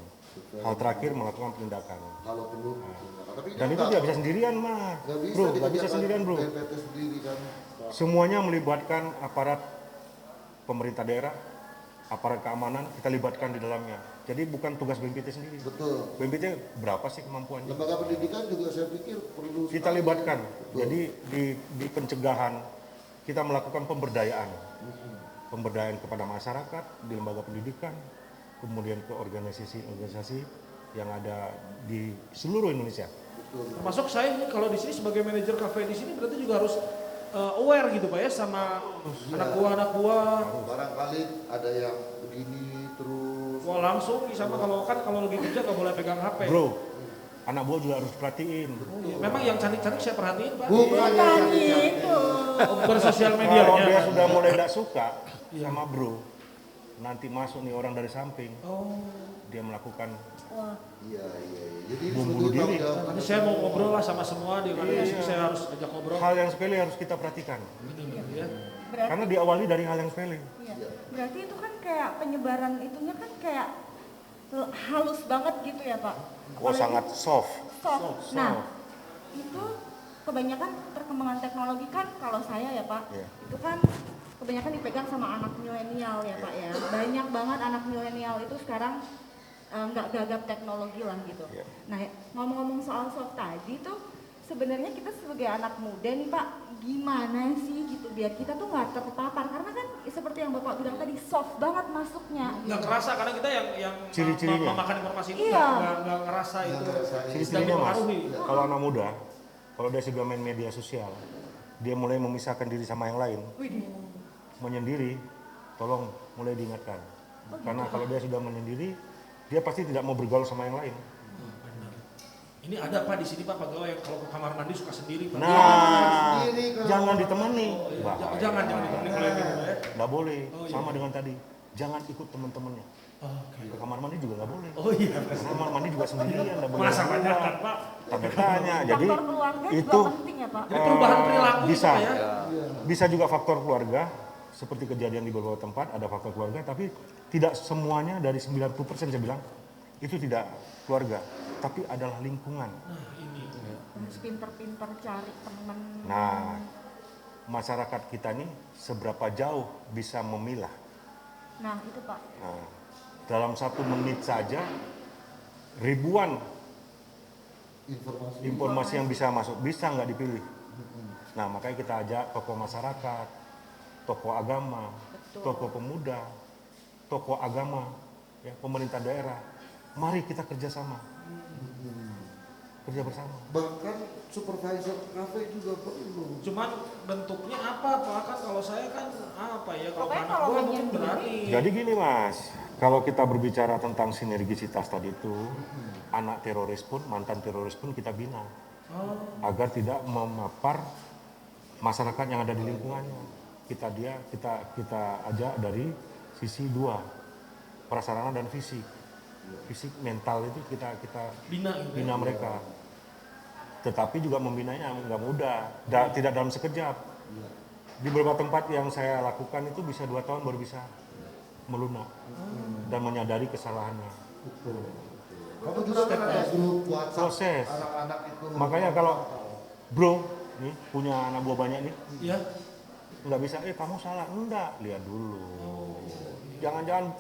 Hal terakhir melakukan penindakan. Kalau perlu, dan itu tidak bisa sendirian, Mas. Bro, nggak bisa sendirian, bro. Semuanya melibatkan aparat pemerintah daerah, aparat keamanan, kita libatkan di dalamnya. Jadi bukan tugas BNPT sendiri. Betul. BNPT berapa sih kemampuannya? Lembaga pendidikan juga saya pikir perlu. Kita libatkan. Jadi di pencegahan kita melakukan pemberdayaan. Pemberdayaan kepada masyarakat, di lembaga pendidikan, kemudian ke organisasi-organisasi yang ada di seluruh Indonesia. Termasuk saya ini kalau di sini sebagai manajer kafe di sini berarti juga harus aware gitu Pak ya sama anak buah. Barangkali ada yang begini terus. Wah langsung sama kalau lagi kerja nggak boleh pegang HP. Bro, anak buah juga harus perhatiin. Memang yang cantik-cantik saya perhatiin Pak. Bukan gitu. Bersosial medianya. Kalau dia sudah mulai tidak suka sama bro, nanti masuk nih orang dari samping. Dia melakukan Jadi bom bunuh diri. Nanti saya mau ngobrol lah sama semua di organisasi, saya harus ajak ngobrol. Hal yang sepele harus kita perhatikan. Karena diawali dari hal yang sepele. Berarti itu kan kayak penyebaran itunya kan kayak halus banget gitu ya Pak? Sangat soft. Nah, itu kebanyakan perkembangan teknologi kan kalau saya ya Pak, itu kan kebanyakan dipegang sama anak milenial ya Pak ya. Banyak banget anak milenial itu sekarang nggak gagap teknologi lah gitu. Nah ngomong-ngomong soal soft tadi tuh sebenarnya kita sebagai anak muda nih Pak, gimana sih gitu biar kita tuh nggak terpapar, karena kan seperti yang Bapak bilang tadi soft banget masuknya. Nggak kerasa karena kita yang Ciri-cirinya. memakan informasi itu nggak ngerasa itu. Ciri-cirinya Mas, kalau anak muda, kalau dia sudah main media sosial, dia mulai memisahkan diri sama yang lain, menyendiri, tolong mulai diingatkan. Karena kalau dia sudah menyendiri, dia pasti tidak mau bergaul sama yang lain. Ini ada Pak di sini Pak pegawai yang kalau ke kamar mandi suka sendiri Pak. Nah, jangan ditemani. Jangan ditemani kalau gitu ya. Nggak boleh, sama dengan tadi. Jangan ikut teman-temannya. Ke kamar mandi juga nggak boleh. Oh iya. Kamar mandi juga sendirian, nggak boleh. Masa banyak kan Pak? Tanda tanya. Jadi faktor keluarga itu juga penting ya Pak. Jadi perubahan perilaku bisa. itu, Pak, ya? Bisa juga faktor keluarga. Seperti kejadian di beberapa tempat ada faktor keluarga, tapi tidak semuanya dari 90% saya bilang itu tidak keluarga, tapi adalah lingkungan. Harus pinter-pinter cari teman. Nah, masyarakat kita nih seberapa jauh bisa memilah. Nah itu Pak. Nah, dalam 1 menit saja ribuan informasi yang bisa masuk, bisa nggak dipilih. Nah makanya kita ajak tokoh masyarakat, tokoh agama, tokoh pemuda, tokoh agama, ya, pemerintah daerah. Mari kita kerjasama, kerja bersama. Bahkan supervisor kafe juga perlu. Cuman bentuknya apa Pak? Kan kalau saya kan apa ya, kalau Pokoknya anak kalau gua mungkin berani. Jadi gini Mas, kalau kita berbicara tentang sinergisitas tadi itu, anak teroris pun, mantan teroris pun kita bina. Agar tidak memapar masyarakat yang ada di lingkungannya. Kita ajak dari sisi dua, prasarana dan fisik. Fisik mental itu kita bina mereka. Tetapi juga membinanya nggak mudah, tidak dalam sekejap. Di beberapa tempat yang saya lakukan itu bisa 2 tahun baru bisa melunak dan menyadari kesalahannya. Kamu juga kan ada grup WhatsApp proses. Anak-anak itu. Makanya kalau bro nih punya anak buah banyak nih, ya nggak bisa, kamu salah, enggak, lihat dulu. Jangan-jangan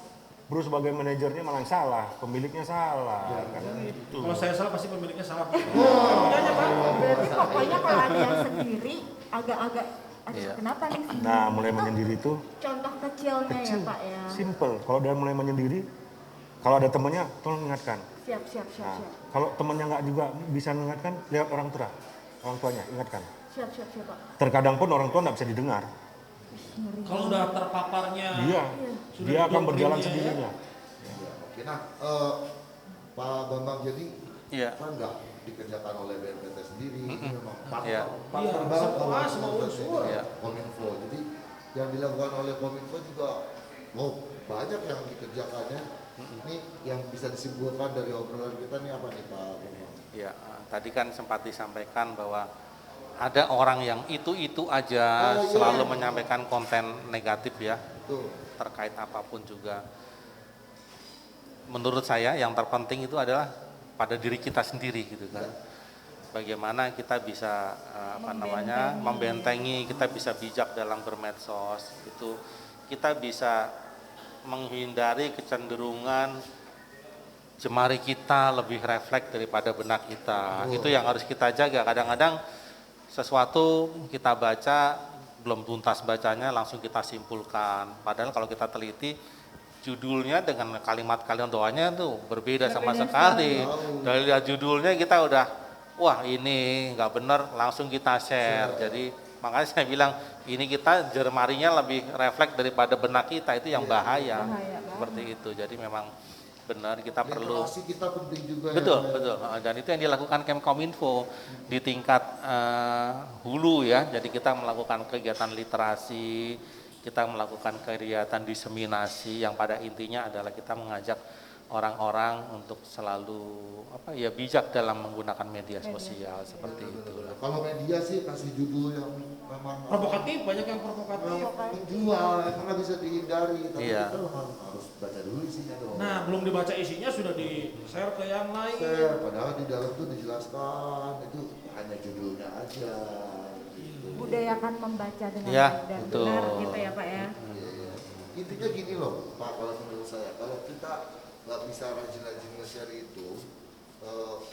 bro sebagai manajernya malah yang salah, pemiliknya salah, kan gitu. Kalau saya salah pasti pemiliknya salah. Berarti pokoknya kalau ada yang sendiri agak-agak kenapa nih sendiri? Nah, mulai menyendiri itu Contoh kecilnya ya Pak ya. simple. Kalau udah mulai menyendiri, kalau ada temannya tolong ingatkan. Siap. Kalau temannya nggak juga bisa mengingatkan, lewat orang tuanya ingatkan. Siap Pak. Terkadang pun orang tua nggak bisa didengar. Kalau udah terpaparnya, dia akan berjalan sendirinya. Oke, nah Pak Bambang, jadi kan nggak dikerjakan oleh BNPT sendiri, ini memang partner banget sama unsur Kominfo. Jadi yang dilakukan oleh Kominfo juga banyak yang dikerjakannya. Ini yang bisa disimpulkan dari obrolan kita nih apa nih Pak Bambang? Ya, tadi kan sempat disampaikan bahwa ada orang yang itu aja selalu menyampaikan konten negatif ya, terkait apapun juga. Menurut saya yang terpenting itu adalah pada diri kita sendiri gitu kan. Bagaimana kita bisa membentengi, kita bisa bijak dalam bermedsos, itu kita bisa menghindari kecenderungan jemari kita lebih refleks daripada benak kita. Itu yang harus kita jaga. Kadang-kadang sesuatu kita baca belum tuntas bacanya langsung kita simpulkan. Padahal kalau kita teliti judulnya dengan kalimat-kalimat doanya tuh berbeda sama sekali. Dari lihat judulnya kita udah wah ini nggak benar, langsung kita share. Jadi makanya saya bilang ini kita jemarinya lebih refleks daripada benak kita, itu yang bahaya. Seperti itu. Jadi memang benar kita perlu. Literasi kita penting juga. Betul. Dan itu yang dilakukan Kemkominfo di tingkat hulu ya. Jadi kita melakukan kegiatan literasi, kita melakukan kegiatan diseminasi yang pada intinya adalah kita mengajak orang-orang untuk selalu bijak dalam menggunakan media sosial seperti itu. Kalau media sih kasih judul yang memang provokatif, banyak yang provokatif. Menjual, karena bisa dihindari. Tapi kita harus baca dulu isinya dong. Nah, belum dibaca isinya sudah di-share ke yang lain. Padahal di dalam tuh dijelaskan itu hanya judulnya aja. Budayakan membaca dengan baik dan benar gitu ya Pak ya. Intinya gini loh Pak, kalau menurut saya, kalau kita nggak bisa rajin-rajin nge-share itu,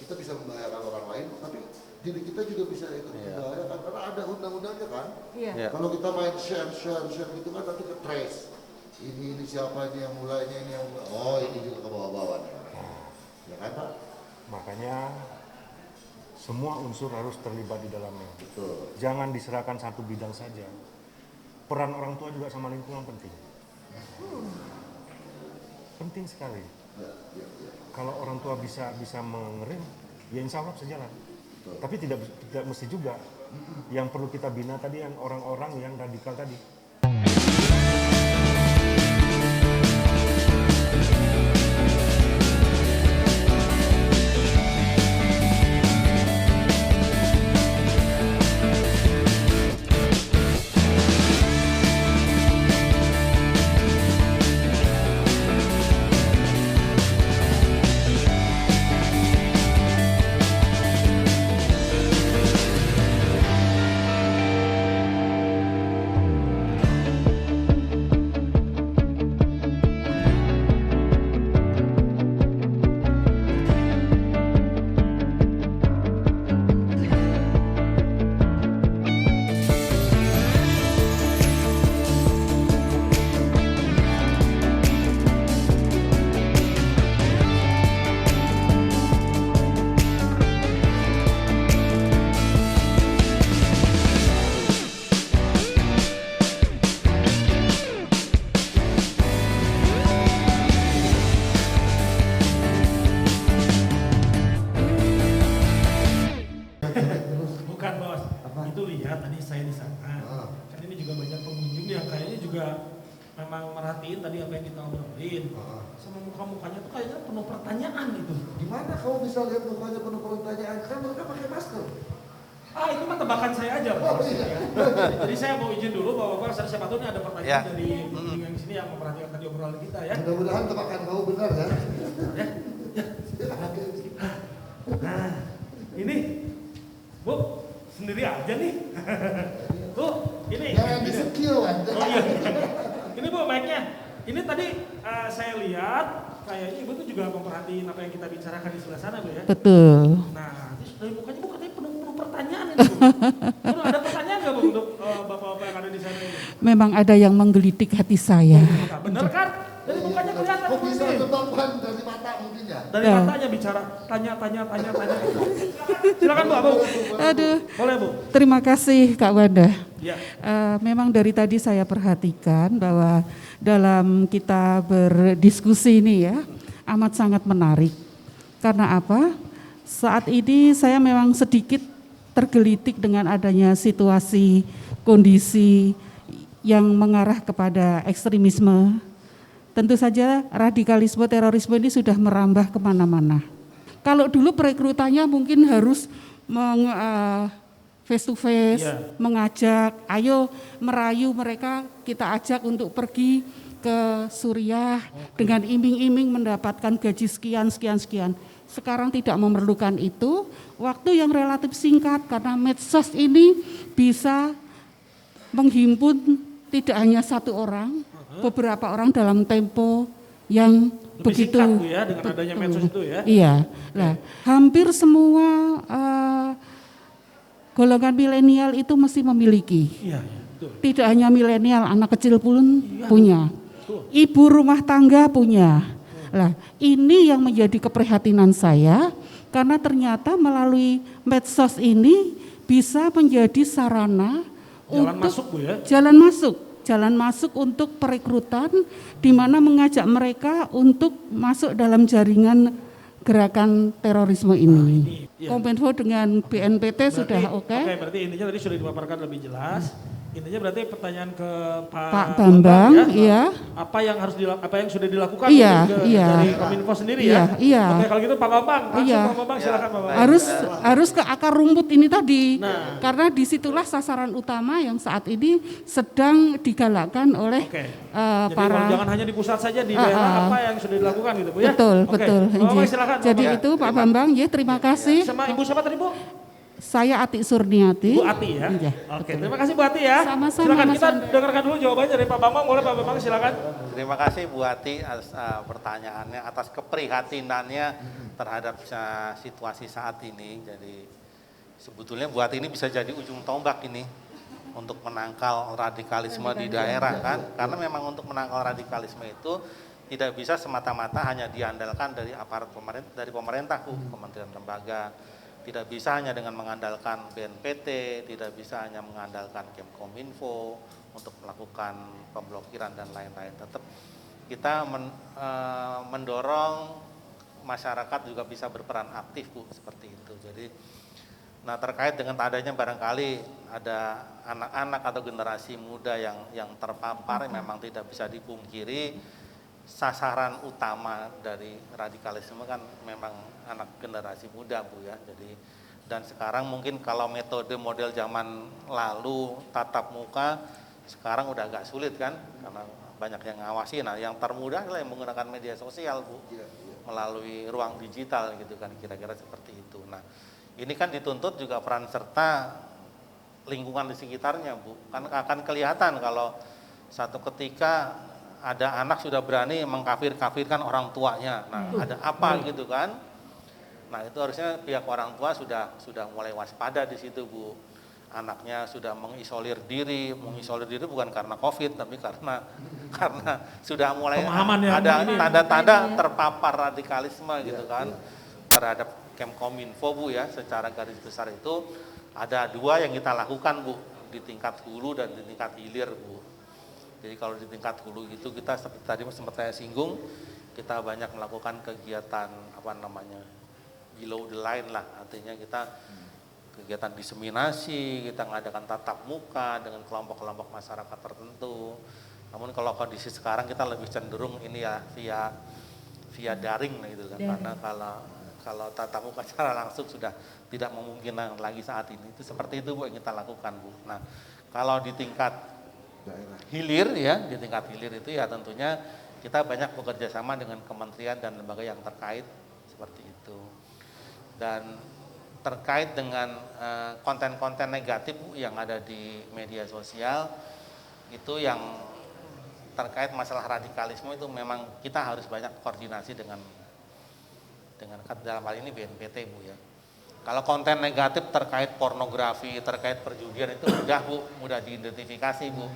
kita bisa membahayakan orang lain, tapi diri kita juga bisa ikut membahayakan, karena ada undang-undangnya kan. Kalau kita main share gitu kan nanti ke-trace. Ini siapa ini yang mulainya, ini yang ini juga ke bawah-bawah nih. Ya kan Pak? Makanya semua unsur harus terlibat di dalamnya. Betul. Jangan diserahkan satu bidang saja. Peran orang tua juga sama lingkungan penting. Penting sekali. Kalau orang tua bisa mengerem, ya insya Allah sejalan. Tapi tidak mesti juga. Yang perlu kita bina tadi yang orang-orang yang radikal tadi. perhatiin tadi apa yang kita ngobrolin. Sama muka-mukanya tuh kayaknya penuh pertanyaan gitu. Gimana kamu bisa lihat mukanya penuh pertanyaan? Kan mereka pakai masker. Itu mah tebakan saya aja. Oh, iya. Jadi saya mau izin dulu Bapak, siapa tahu nih ada pertanyaan Ya. dari yang sini yang memperhatikan tadi obrolan kita ya. Mudah-mudahan tebakan kamu benar ya. Nah, ini Bu, sendiri aja nih. Bu, ini. Jangan di-skill kan. Oh iya. Ini Bu mic-nya. Ini tadi saya lihat kayaknya Ibu tuh juga memperhatiin apa yang kita bicarakan di sebelah sana Bu ya. Betul. Nah, terus dari mukanya Bu katanya penuh pertanyaan ini Bu. Terus ada pertanyaan nggak Bu untuk Bapak-bapak yang ada di sana ini? Memang ada yang menggelitik hati saya. Nah, bener kan? Dari mukanya kelihatan. Kok bisa nebak dari mata mungkin ya? Dari matanya bicara, tanya. Silakan Bu, Abu. Aduh. Boleh Bu. Terima kasih Kak Wanda. Ya. Memang dari tadi saya perhatikan bahwa dalam kita berdiskusi ini ya amat sangat menarik. Karena apa? Saat ini saya memang sedikit tergelitik dengan adanya situasi kondisi yang mengarah kepada ekstremisme. Tentu saja radikalisme terorisme ini sudah merambah kemana-mana. Kalau dulu perekrutannya mungkin harus face to face, mengajak, ayo merayu mereka, kita ajak untuk pergi ke Suriah dengan iming-iming mendapatkan gaji sekian. Sekarang tidak memerlukan itu, waktu yang relatif singkat karena medsos ini bisa menghimpun tidak hanya satu orang, beberapa orang dalam tempo yang Lebih begitu singkat, Bu, ya, dengan adanya medsos itu ya. Iya, nah hampir semua golongan milenial itu mesti memiliki. Iya, betul. Tidak hanya milenial, anak kecil pun punya. Ibu rumah tangga punya. Nah, ini yang menjadi keprihatinan saya karena ternyata melalui medsos ini bisa menjadi sarana Jalan untuk masuk Bu ya. jalan masuk untuk perekrutan di mana mengajak mereka untuk masuk dalam jaringan gerakan terorisme ini. Kominfo dengan BNPT sudah oke. Oke, berarti intinya tadi sudah dipaparkan lebih jelas. Intinya berarti pertanyaan ke Pak Bambang, ya. iya. Apa yang sudah dilakukan Iya, dari Kominfo sendiri ya? Iya. Oke, kalau gitu Pak Bambang, langsung Pak Bambang silakan Pak Bambang. Harus ke akar rumput ini tadi. Karena disitulah sasaran utama yang saat ini sedang digalakkan oleh Jadi para. jangan hanya di pusat saja, di daerah apa yang sudah dilakukan gitu Bu ya? Betul. Pak Bambang silakan. Jadi itu Pak Bambang, ya terima kasih. Sama Ibu siapa tadi Bu? Saya Ati Surniati. Bu Ati ya? Iya, Oke, terima kasih Bu Ati ya. Sama-sama, Silakan Mas kita Andra. dengarkan dulu jawabannya dari Pak Bambang. Boleh Pak Bambang silakan. Terima kasih Bu Ati atas pertanyaannya, atas keprihatinannya terhadap situasi saat ini. Jadi sebetulnya Bu Ati ini bisa jadi ujung tombak ini untuk menangkal radikalisme di daerah kan. Karena memang untuk menangkal radikalisme itu tidak bisa semata-mata hanya diandalkan dari aparat pemerintah, dari pemerintah Bu, kementerian lembaga. Tidak bisa hanya dengan mengandalkan BNPT, tidak bisa hanya mengandalkan Kemkominfo untuk melakukan pemblokiran dan lain-lain. Tetap kita mendorong masyarakat juga bisa berperan aktif Bu, seperti itu. Jadi, nah terkait dengan adanya barangkali ada anak-anak atau generasi muda yang terpapar, memang tidak bisa dipungkiri sasaran utama dari radikalisme kan memang anak generasi muda Bu ya. Jadi dan sekarang mungkin kalau metode model zaman lalu tatap muka sekarang udah agak sulit kan karena banyak yang ngawasi. Nah yang termudah adalah yang menggunakan media sosial Bu, melalui ruang digital gitu kan, kira-kira seperti itu. Nah ini kan dituntut juga peran serta lingkungan di sekitarnya Bu, kan akan kelihatan kalau satu ketika ada anak sudah berani mengkafir-kafirkan orang tuanya. Nah, ada apa gitu kan? Nah, itu harusnya pihak orang tua sudah mulai waspada di situ, Bu. Anaknya sudah mengisolir diri bukan karena Covid, tapi karena sudah mulai ada tanda-tanda terpapar radikalisme gitu kan. Terhadap Kemkominfo Bu ya, secara garis besar itu ada dua yang kita lakukan Bu, di tingkat hulu dan di tingkat hilir Bu. Jadi kalau di tingkat hulu itu kita seperti tadi sempat saya singgung, kita banyak melakukan kegiatan below the line lah, artinya kita kegiatan diseminasi, kita mengadakan tatap muka dengan kelompok-kelompok masyarakat tertentu, Namun kalau kondisi sekarang kita lebih cenderung ini ya via daring gitu kan. Karena kalau tatap muka secara langsung sudah tidak memungkinkan lagi saat ini. Itu seperti itu Bu yang kita lakukan Bu. Nah, kalau di tingkat hilir ya, di tingkat hilir itu ya tentunya kita banyak bekerja sama dengan kementerian dan lembaga yang terkait seperti itu. Dan terkait dengan konten-konten negatif Bu, yang ada di media sosial itu yang terkait masalah radikalisme itu memang kita harus banyak koordinasi dengan dalam hal ini BNPT Bu ya. Kalau konten negatif terkait pornografi, terkait perjudian itu mudah diidentifikasi Bu.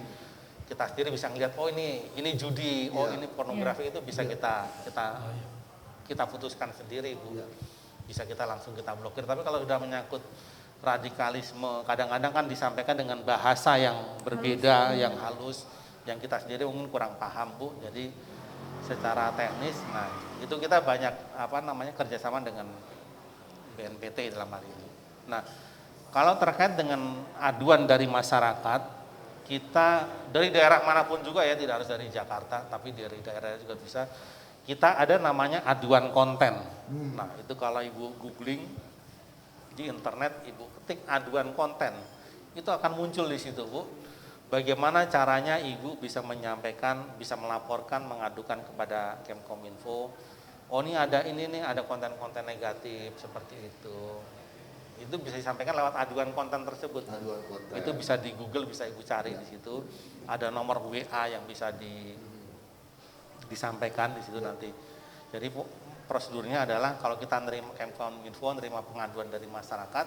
Kita sendiri bisa ngelihat oh ini judi, oh ini pornografi itu bisa kita putuskan sendiri Bu. Bisa kita langsung kita blokir. Tapi kalau sudah menyangkut radikalisme, kadang-kadang kan disampaikan dengan bahasa yang berbeda, yang halus, yang kita sendiri mungkin kurang paham Bu. Jadi secara teknis, nah itu kita banyak kerjasama dengan BNPT dalam hal ini. Nah kalau terkait dengan aduan dari masyarakat, kita dari daerah manapun juga ya, tidak harus dari Jakarta, tapi dari daerah juga bisa. Kita ada namanya aduan konten. Nah itu kalau Ibu googling di internet, Ibu ketik aduan konten, itu akan muncul di situ Bu. Bagaimana caranya Ibu bisa menyampaikan, bisa melaporkan, mengadukan kepada Kemkominfo. Oh ini ada konten-konten negatif seperti itu. Itu bisa disampaikan lewat aduan konten tersebut. Aduan konten. Itu bisa di Google, bisa Ibu cari di situ. Ada nomor WA yang bisa disampaikan di situ nanti. Jadi prosedurnya adalah kalau kita nerima Kemkominfo, nerima pengaduan dari masyarakat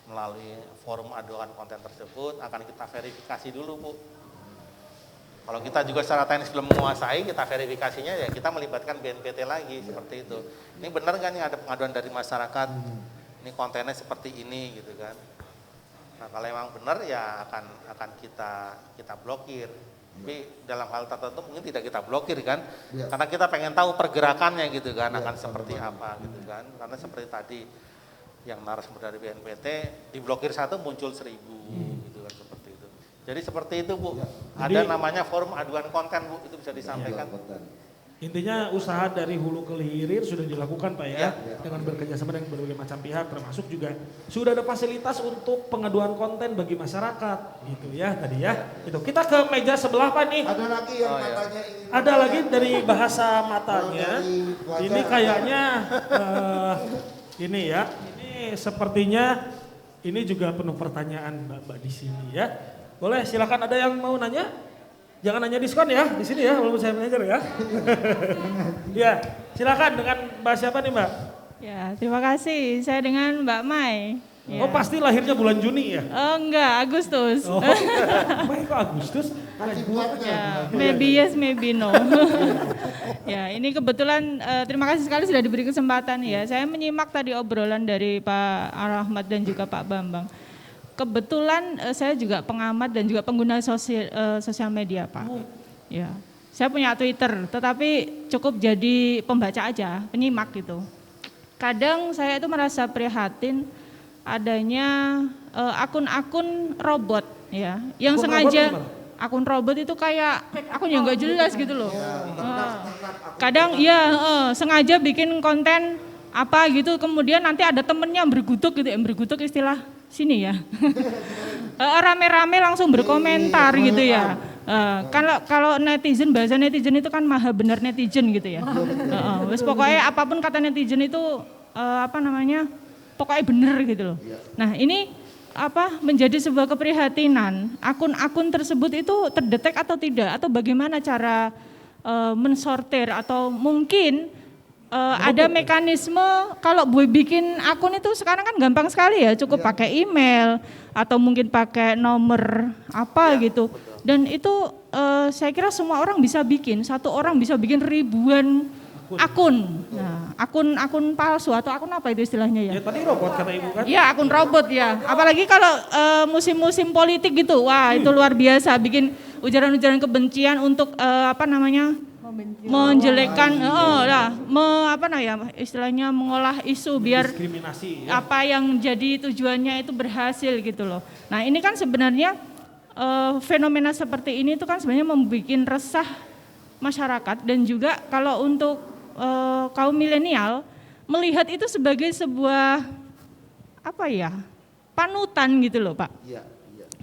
melalui forum aduan konten tersebut, akan kita verifikasi dulu Bu. Kalau kita juga secara teknis belum menguasai, kita verifikasinya ya kita melibatkan BNPT lagi seperti itu. Ini benar nggak nih ada pengaduan dari masyarakat? Ini kontennya seperti ini gitu kan. Nah kalau memang benar ya akan kita blokir. Tapi dalam hal tertentu mungkin tidak kita blokir kan, karena kita pengen tahu pergerakannya gitu kan, akan seperti apa gitu kan. Karena seperti tadi yang narasumber dari BNPT diblokir 1 muncul 1000 gitu kan, seperti itu. Jadi seperti itu Bu. Ada namanya forum aduan konten Bu, itu bisa disampaikan. Intinya usaha dari hulu ke hilir sudah dilakukan Pak ya, dengan bekerjasama dengan berbagai macam pihak, termasuk juga sudah ada fasilitas untuk pengaduan konten bagi masyarakat gitu ya tadi ya. Itu kita ke meja sebelah Pak nih. Ada lagi yang matanya ingin. Ada lagi dari bahasa matanya. Ini kayaknya ini ya. Ini sepertinya ini juga penuh pertanyaan Mbak di sini ya. Boleh silakan, ada yang mau nanya? Jangan nanya diskon ya di sini ya, walaupun saya manajer ya. Ya, silakan dengan Mbak siapa nih Mbak? Ya, terima kasih. Saya dengan Mbak Mai. Oh pasti lahirnya bulan Juni ya? Oh enggak, Agustus. Oh, Mai kok Agustus? Ya, maybe yes, maybe no. Ya, ini kebetulan terima kasih sekali sudah diberi kesempatan ya. Saya menyimak tadi obrolan dari Pak Rahmat dan juga Pak Bambang. Kebetulan saya juga pengamat dan juga pengguna sosial media Pak. Ya, saya punya Twitter, tetapi cukup jadi pembaca aja, penyimak gitu. Kadang saya itu merasa prihatin adanya akun-akun robot ya, yang sengaja akun robot itu kayak akun yang nggak jelas gitu loh. Kadang sengaja bikin konten apa gitu, kemudian nanti ada temennya bergutuk gitu, bergutuk istilah sini ya. Rame-rame langsung berkomentar gitu ya. Kalau netizen, bahasa netizen itu kan maha benar netizen gitu ya. Pokoknya apapun kata netizen itu pokoknya benar gitu loh. Nah ini menjadi sebuah keprihatinan, akun-akun tersebut itu terdetek atau tidak, atau bagaimana cara mensortir, atau mungkin ada mekanisme kalau gue bikin akun itu sekarang kan gampang sekali ya, cukup pakai email atau mungkin pakai nomor gitu. Dan itu saya kira semua orang bisa bikin, satu orang bisa bikin ribuan akun. Nah, akun palsu atau akun apa itu istilahnya ya? Ya tadi robot kata Ibu kan? Ya akun robot ya. Apalagi kalau musim-musim politik gitu, wah itu luar biasa, bikin ujaran-ujaran kebencian untuk menjelekkan, istilahnya mengolah isu biar diskriminasi, apa yang jadi tujuannya itu berhasil gitu loh. Nah ini kan sebenarnya fenomena seperti ini itu kan sebenarnya membuat resah masyarakat, dan juga kalau untuk kaum milenial melihat itu sebagai sebuah panutan gitu loh Pak.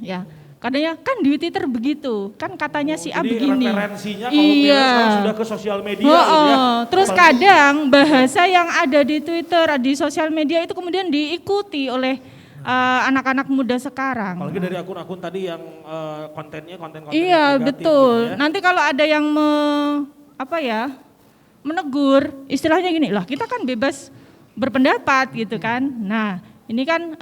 Ya. Katanya kan di Twitter begitu, kan katanya si A begini. Referensinya kalau sekarang sudah ke sosial media gitu ya. Terus kadang bahasa yang ada di Twitter, di sosial media itu kemudian diikuti oleh anak-anak muda sekarang. Apalagi dari akun-akun tadi yang konten iya negatif, betul. gitu ya. Nanti kalau ada yang menegur, istilahnya gini, lah kita kan bebas berpendapat gitu kan. Nah ini kan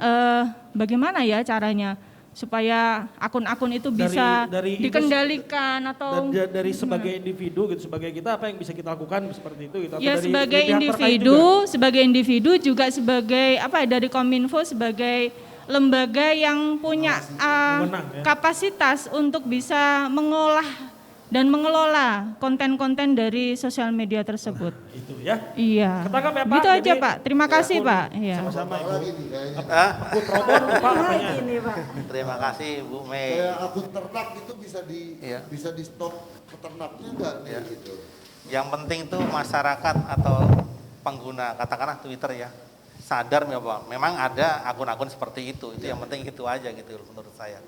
bagaimana ya caranya supaya akun-akun itu bisa dikendalikan atau dari sebagai individu gitu, sebagai kita apa yang bisa kita lakukan seperti itu gitu. Ya dari sebagai individu juga sebagai dari Kominfo sebagai lembaga yang punya kapasitas untuk bisa mengolah dan mengelola konten-konten dari sosial media tersebut. Itu ya. Iya. Ketangkap ya Pak. Gitu aja Pak. Terima kasih Pak. Iya. Sama-sama Ibu. Akun Terima kasih Bu Mei. Kayak akun ternak itu bisa di stop peternaknya enggak nih gitu. Yang penting tuh masyarakat atau pengguna katakanlah Twitter ya sadar memang ada akun-akun seperti itu. Itu yang penting itu aja gitu menurut saya.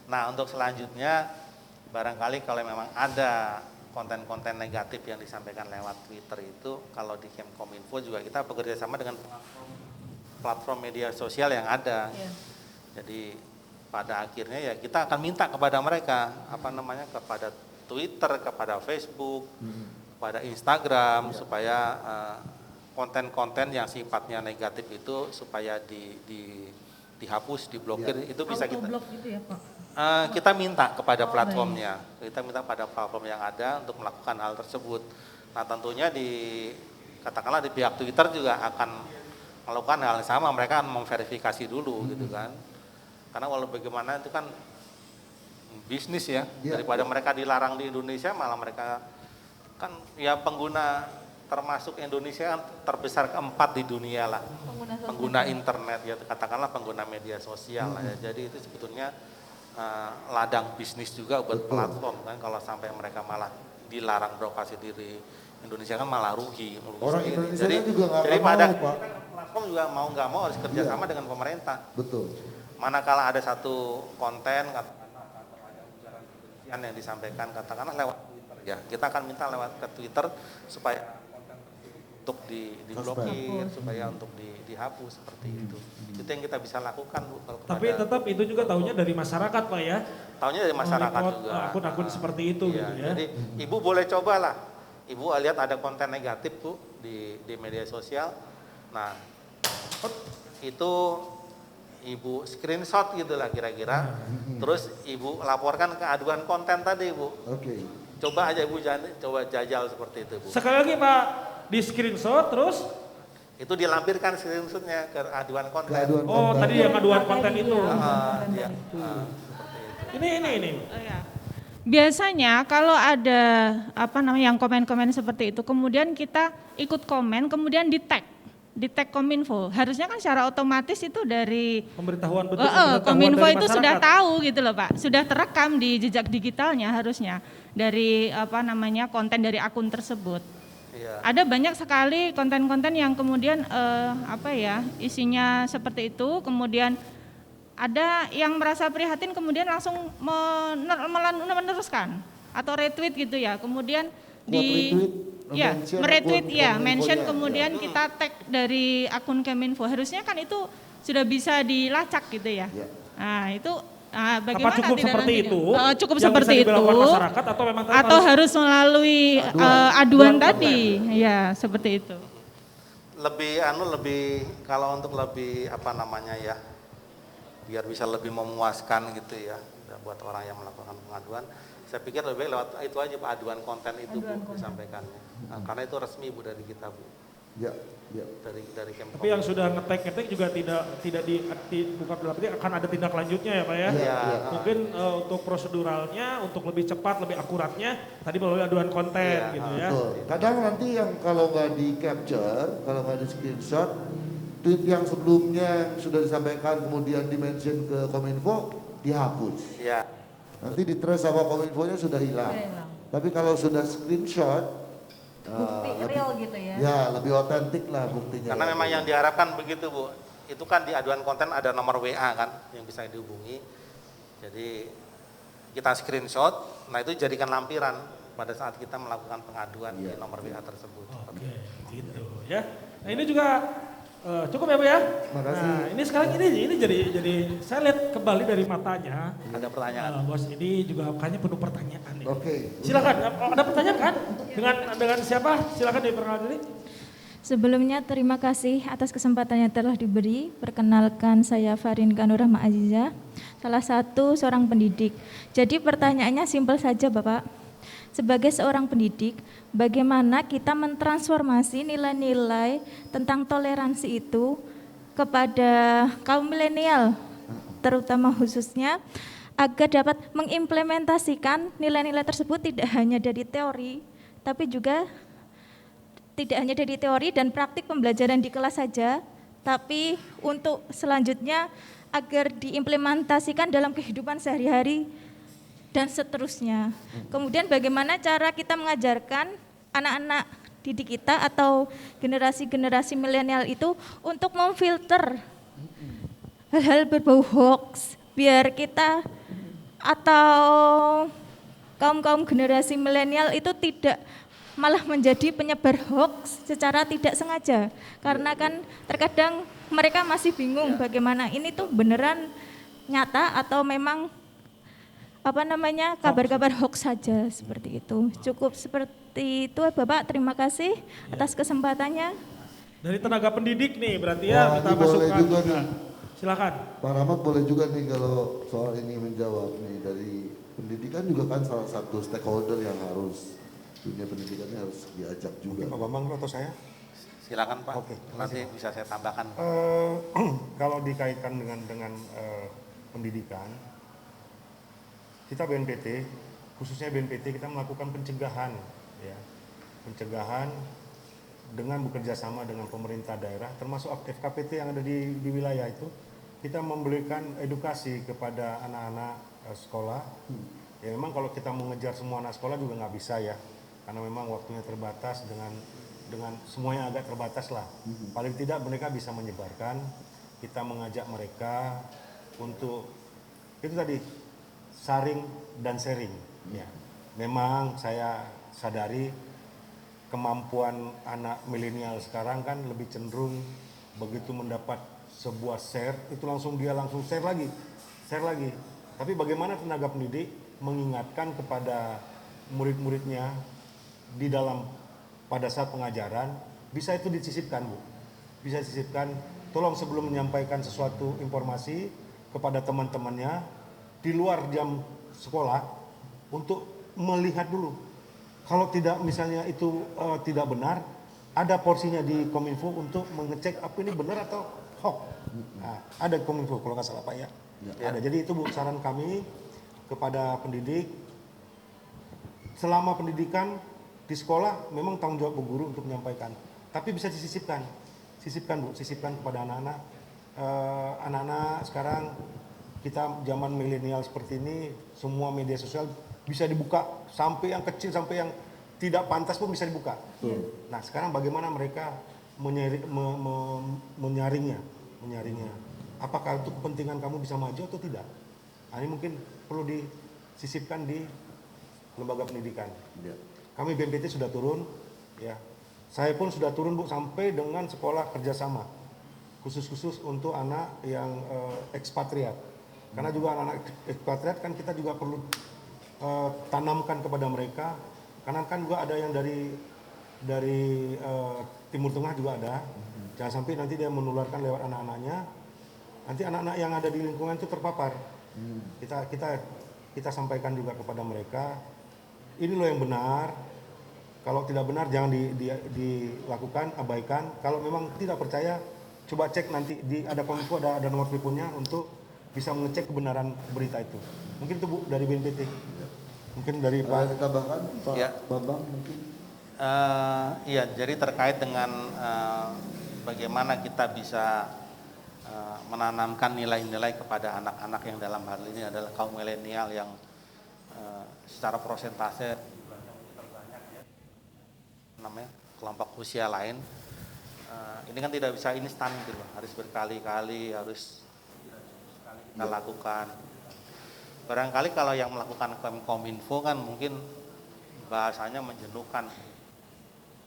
Nah untuk selanjutnya barangkali kalau memang ada konten-konten negatif yang disampaikan lewat Twitter itu, kalau di Kemkominfo juga kita bekerja sama dengan platform media sosial yang ada. Jadi pada akhirnya ya kita akan minta kepada mereka kepada Twitter, kepada Facebook, kepada Instagram supaya konten-konten yang sifatnya negatif itu supaya dihapus, diblokir, itu bisa kita gitu ya Pak. Kita minta kepada platformnya, kita minta pada platform yang ada untuk melakukan hal tersebut. Nah tentunya katakanlah di pihak Twitter juga akan melakukan hal yang sama, mereka akan memverifikasi dulu gitu kan. Karena walau bagaimana itu kan bisnis ya, daripada mereka dilarang di Indonesia malah mereka kan ya pengguna termasuk Indonesia kan terbesar keempat di dunia lah, pengguna internet ya katakanlah pengguna media sosial lah ya. Jadi itu sebetulnya ladang bisnis juga buat platform kan, kalau sampai mereka malah dilarang beroperasi di Indonesia kan malah rugi. Orang Indonesia juga jadi pada platform juga mau nggak mau harus kerjasama dengan pemerintah. Betul. Manakala ada satu konten yang disampaikan katakanlah lewat Twitter ya, kita akan minta lewat ke Twitter supaya untuk diblokir, supaya untuk dihapus seperti itu. Itu yang kita bisa lakukan Bu. Tapi tetap itu juga tahunya dari masyarakat Pak ya. Tahunya dari masyarakat juga. Akun-akun seperti itu gitu ya. Jadi Ibu boleh cobalah. Ibu lihat ada konten negatif Bu di media sosial. Nah itu Ibu screenshot gitu lah kira-kira. Terus Ibu laporkan ke aduan konten tadi Bu. Oke. Coba aja Ibu coba jajal seperti itu Bu. Sekali lagi Pak, di screenshot terus itu dilampirkan screenshotnya ke aduan konten. Tadi yang aduan konten itu. Ini. Biasanya kalau ada yang komen-komen seperti itu, kemudian kita ikut komen, kemudian di tag Kominfo. Harusnya kan secara otomatis itu dari pemberitahuan Kominfo dari itu masyarakat. sudah tahu gitu loh Pak, sudah terekam di jejak digitalnya harusnya dari konten dari akun tersebut. Ada banyak sekali konten-konten yang kemudian isinya seperti itu, kemudian ada yang merasa prihatin kemudian langsung meneruskan atau retweet gitu ya, kemudian mention kemudian kita tag dari akun Keminfo. Harusnya kan itu sudah bisa dilacak gitu ya. Nah itu bagaimana apa cukup seperti itu? Cukup yang seperti bisa itu. Masyarakat atau harus melalui aduan tadi? Ya seperti itu. Lebih kalau untuk lebih biar bisa lebih memuaskan gitu ya buat orang yang melakukan pengaduan. Saya pikir lebih baik lewat itu aja Pak, aduan konten itu Bu disampaikannya. Karena itu resmi Bu dari kita Bu. Ya. Dari Kemkom. Tapi yang sudah ngetek juga tidak bukan berarti akan ada tindak lanjutnya ya Pak ya. Mungkin untuk proseduralnya, untuk lebih cepat, lebih akuratnya tadi melalui aduan konten gitu ya. Kadang nanti yang kalau nggak di capture, kalau nggak di screenshot, tweet yang sebelumnya sudah disampaikan kemudian dimention ke Kominfo dihapus. Iya. Nanti di trace sama Kominfo-nya sudah hilang. Tapi kalau sudah screenshot, Bukti real gitu ya? Ya, lebih otentik lah buktinya. Karena memang yang diharapkan begitu Bu. Itu kan di aduan konten ada nomor WA kan yang bisa dihubungi. Jadi kita screenshot, nah itu jadikan lampiran pada saat kita melakukan pengaduan di nomor WA tersebut. Oke, gitu ya. Nah ini juga cukup ya Bu ya. Makasih. Nah ini sekarang ini jadi saya lihat kembali dari matanya. Ada pertanyaan. Bos ini juga kayaknya penuh pertanyaan. Oke. Silakan, ada pertanyaan kan? Dengan siapa? Silakan diperkenalkan diri. Sebelumnya terima kasih atas kesempatan yang telah diberi. Perkenalkan saya Farinka Nurrahma Aziza, salah satu seorang pendidik. Jadi pertanyaannya simpel saja Bapak. Sebagai seorang pendidik, bagaimana kita mentransformasi nilai-nilai tentang toleransi itu kepada kaum milenial, terutama khususnya agar dapat mengimplementasikan nilai-nilai tersebut tidak hanya dari teori, tapi juga tidak hanya dari teori dan praktik pembelajaran di kelas saja, tapi untuk selanjutnya agar diimplementasikan dalam kehidupan sehari-hari dan seterusnya. Kemudian bagaimana cara kita mengajarkan anak-anak didik kita atau generasi-generasi milenial itu untuk memfilter hal-hal berbau hoax, biar kita atau kaum-kaum generasi milenial itu tidak malah menjadi penyebar hoax secara tidak sengaja. Karena kan terkadang mereka masih bingung bagaimana ini tuh beneran nyata atau memang kabar-kabar hoax saja, seperti itu. Cukup seperti itu Bapak, terima kasih atas kesempatannya. Dari tenaga pendidik nih berarti ya kita masukkan juga nih. Silakan. Pak Rahmat boleh juga nih kalau soal ini menjawab nih, dari pendidikan juga kan salah satu stakeholder yang harus dunia pendidikannya harus diajak juga. Pak Bambang atau saya? Silakan Pak. Oke. Nanti bisa saya tambahkan. Kalau dikaitkan dengan pendidikan, kita BNPT, khususnya BNPT kita melakukan pencegahan, ya, pencegahan dengan bekerja sama dengan pemerintah daerah, termasuk FKPT yang ada di wilayah itu, kita memberikan edukasi kepada anak-anak sekolah. Ya memang kalau kita mengejar semua anak sekolah juga nggak bisa ya, karena memang waktunya terbatas dengan semuanya agak terbatas lah. Paling tidak mereka bisa menyebarkan, kita mengajak mereka untuk itu tadi. Saring dan sharing. Ya. Memang saya sadari kemampuan anak milenial sekarang kan lebih cenderung begitu mendapat sebuah share itu langsung share lagi. Tapi bagaimana tenaga pendidik mengingatkan kepada murid-muridnya di dalam pada saat pengajaran bisa itu disisipkan Bu. Bisa disisipkan, tolong sebelum menyampaikan sesuatu informasi kepada teman-temannya di luar jam sekolah untuk melihat dulu. Kalau tidak misalnya itu tidak benar, ada porsinya di Kominfo untuk mengecek apa ini benar atau hoax. Nah, ada Kominfo kalau nggak salah Pak ya. Ada. Jadi itu Bu saran kami kepada pendidik. Selama pendidikan di sekolah memang tanggung jawab guru untuk menyampaikan. Tapi bisa disisipkan. Sisipkan Bu, sisipkan kepada anak-anak. Anak-anak sekarang kita zaman milenial seperti ini, semua media sosial bisa dibuka, sampai yang kecil, sampai yang tidak pantas pun bisa dibuka. Nah sekarang bagaimana mereka menyaringnya? Apakah untuk kepentingan kamu bisa maju atau tidak? Nah, ini mungkin perlu disisipkan di lembaga pendidikan. Kami BNPT sudah turun, ya. Saya pun sudah turun Bu sampai dengan sekolah kerjasama, khusus untuk anak yang ekspatriat. Karena juga anak-anak ekspatriat kan kita juga perlu tanamkan kepada mereka. Karena kan juga ada yang dari Timur Tengah juga ada. Jangan sampai nanti dia menularkan lewat anak-anaknya. Nanti anak-anak yang ada di lingkungan itu terpapar. Kita sampaikan juga kepada mereka. Ini loh yang benar. Kalau tidak benar jangan dilakukan, abaikan. Kalau memang tidak percaya, coba cek nanti ada Kominfo, ada nomor teleponnya untuk bisa mengecek kebenaran berita itu. Mungkin itu Bu dari BNPT. Mungkin dari Pak. Tambahkan Pak Ya. Bambang mungkin. Iya, jadi terkait dengan bagaimana kita bisa menanamkan nilai-nilai kepada anak-anak yang dalam hal ini adalah kaum milenial yang secara prosentase terbanyak ya, namanya kelompok usia lain. Ini kan tidak bisa instan gitu loh, harus berkali-kali, harus kita lakukan. Barangkali kalau yang melakukan Kominfo kan mungkin bahasanya menjenuhkan,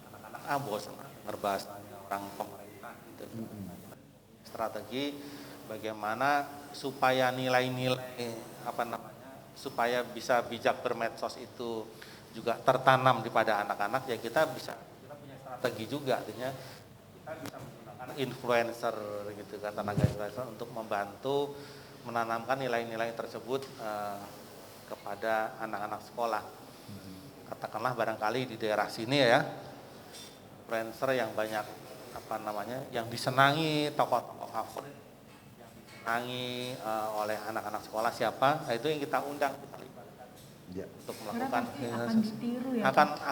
anak-anak bosan ngerbahas orang pemerintah gitu. Strategi bagaimana supaya nilai-nilai supaya bisa bijak bermedsos itu juga tertanam pada anak-anak, ya kita punya strategi juga, artinya kita bisa menggunakan influencer gitu kan, tenaga influencer untuk membantu menanamkan nilai-nilai tersebut kepada anak-anak sekolah. Katakanlah barangkali di daerah sini ya, influencer yang banyak yang disenangi, tokoh-tokoh favorit yang disenangi oleh anak-anak sekolah siapa, nah itu yang kita undang, kita libatkan untuk melakukan akan ditiru ya,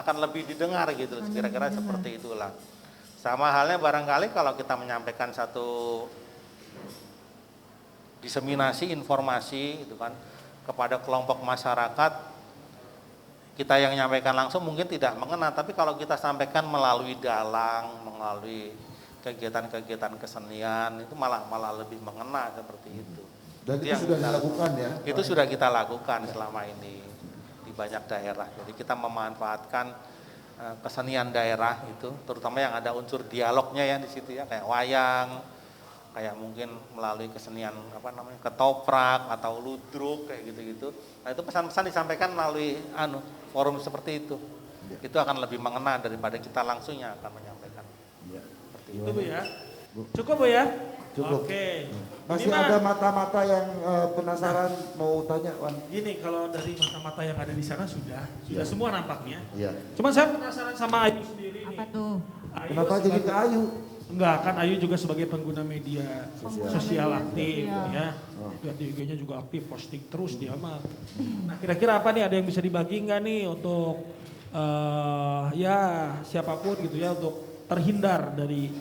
akan lebih didengar gitu, kira-kira seperti itulah. Sama halnya barangkali kalau kita menyampaikan satu diseminasi informasi itu kan kepada kelompok masyarakat, kita yang menyampaikan langsung mungkin tidak mengena, tapi kalau kita sampaikan melalui dalang, melalui kegiatan-kegiatan kesenian itu malah lebih mengena seperti itu. Dan itu sudah dilakukan ya? Itu sudah kita lakukan selama ini di banyak daerah. Jadi kita memanfaatkan kesenian daerah itu, terutama yang ada unsur dialognya ya di situ ya, kayak wayang, kayak mungkin melalui kesenian ketoprak atau ludruk kayak gitu-gitu. Nah itu pesan-pesan disampaikan melalui forum seperti itu. Itu akan lebih mengena daripada kita langsungnya akan menyampaikan. Seperti itu Bu ya. Cukup Bu ya? Cukup. Oke. Masih ada mata-mata yang penasaran mau tanya, Wan? Gini, kalau dari mata-mata yang ada di sana sudah semua nampaknya. Iya. Cuma saya penasaran sama Ayu sendiri nih. Apa tuh? Kenapa jadi ke Ayu? Enggak, kan Ayu juga sebagai pengguna media sosial aktif ya. Di IG-nya juga aktif, posting terus dia mah. Nah kira-kira apa nih, ada yang bisa dibagi nggak nih untuk ya siapapun gitu ya, untuk terhindar dari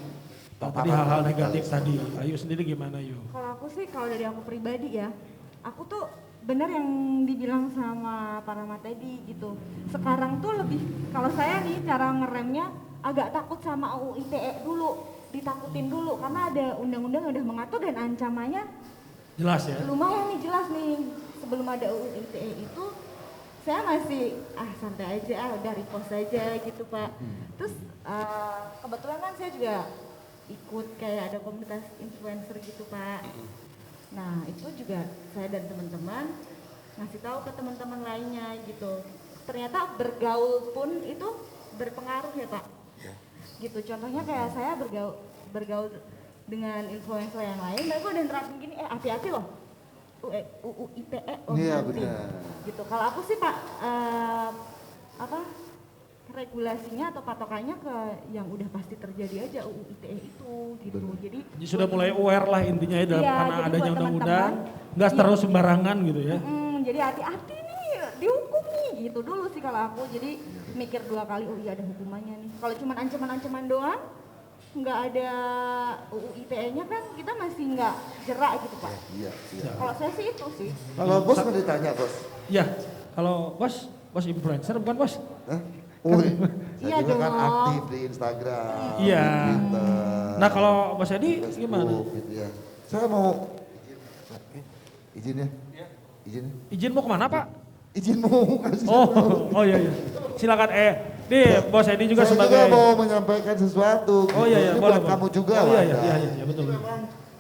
tadi hal-hal negatif tadi. Ayu sendiri gimana Ayu? Kalau aku sih, kalau dari aku pribadi ya, aku tuh benar yang dibilang sama Pak Rahmat tadi gitu. Sekarang tuh lebih, kalau saya nih cara ngeremnya agak takut sama UU ITE dulu, ditakutin dulu karena ada undang-undang yang udah mengatur dan ancamannya jelas ya. Lumayan nih, jelas nih. Sebelum ada UU ITE itu saya masih santai aja, udah repost aja gitu Pak. Terus kebetulan kan saya juga ikut kayak ada komunitas influencer gitu Pak. Nah itu juga saya dan teman-teman ngasih tahu ke teman-teman lainnya gitu. Ternyata bergaul pun itu berpengaruh ya Pak. Gitu, contohnya kayak saya bergaul dengan influencer yang lain, mereka udah nerapin gini, hati-hati loh, UU ITE Iya benar. Gitu. Kalau aku sih Pak, regulasinya atau patokannya ke yang udah pasti terjadi aja UU ITE itu gitu. Jadi sudah mulai aware lah intinya ya dalam karena adanya undang-undang, nggak iya, terus sembarangan gitu ya. Jadi hati-hati nih, dihukum nih gitu dulu sih kalau aku. Jadi mikir 2 kali, oh iya ada hukumannya nih. Kalau cuma ancaman-ancaman doang, nggak ada UU ITE-nya kan kita masih nggak jerak gitu Pak. Iya. Kalau saya sih itu sih. Kalau bos mau ditanya bos? Iya, kalau bos influencer bukan bos? Saya juga kan aktif di Instagram, iya. Twitter. Nah kalau Mas Edi gimana? Gitu ya. Saya mau izin ya. Izin mau kemana Pak? Izin mau kasih. Oh iya. Silakan nih Bos Edi juga saya sebagai. Saya juga mau menyampaikan sesuatu. Oh iya, boleh. Kamu juga. Oh iya, betul.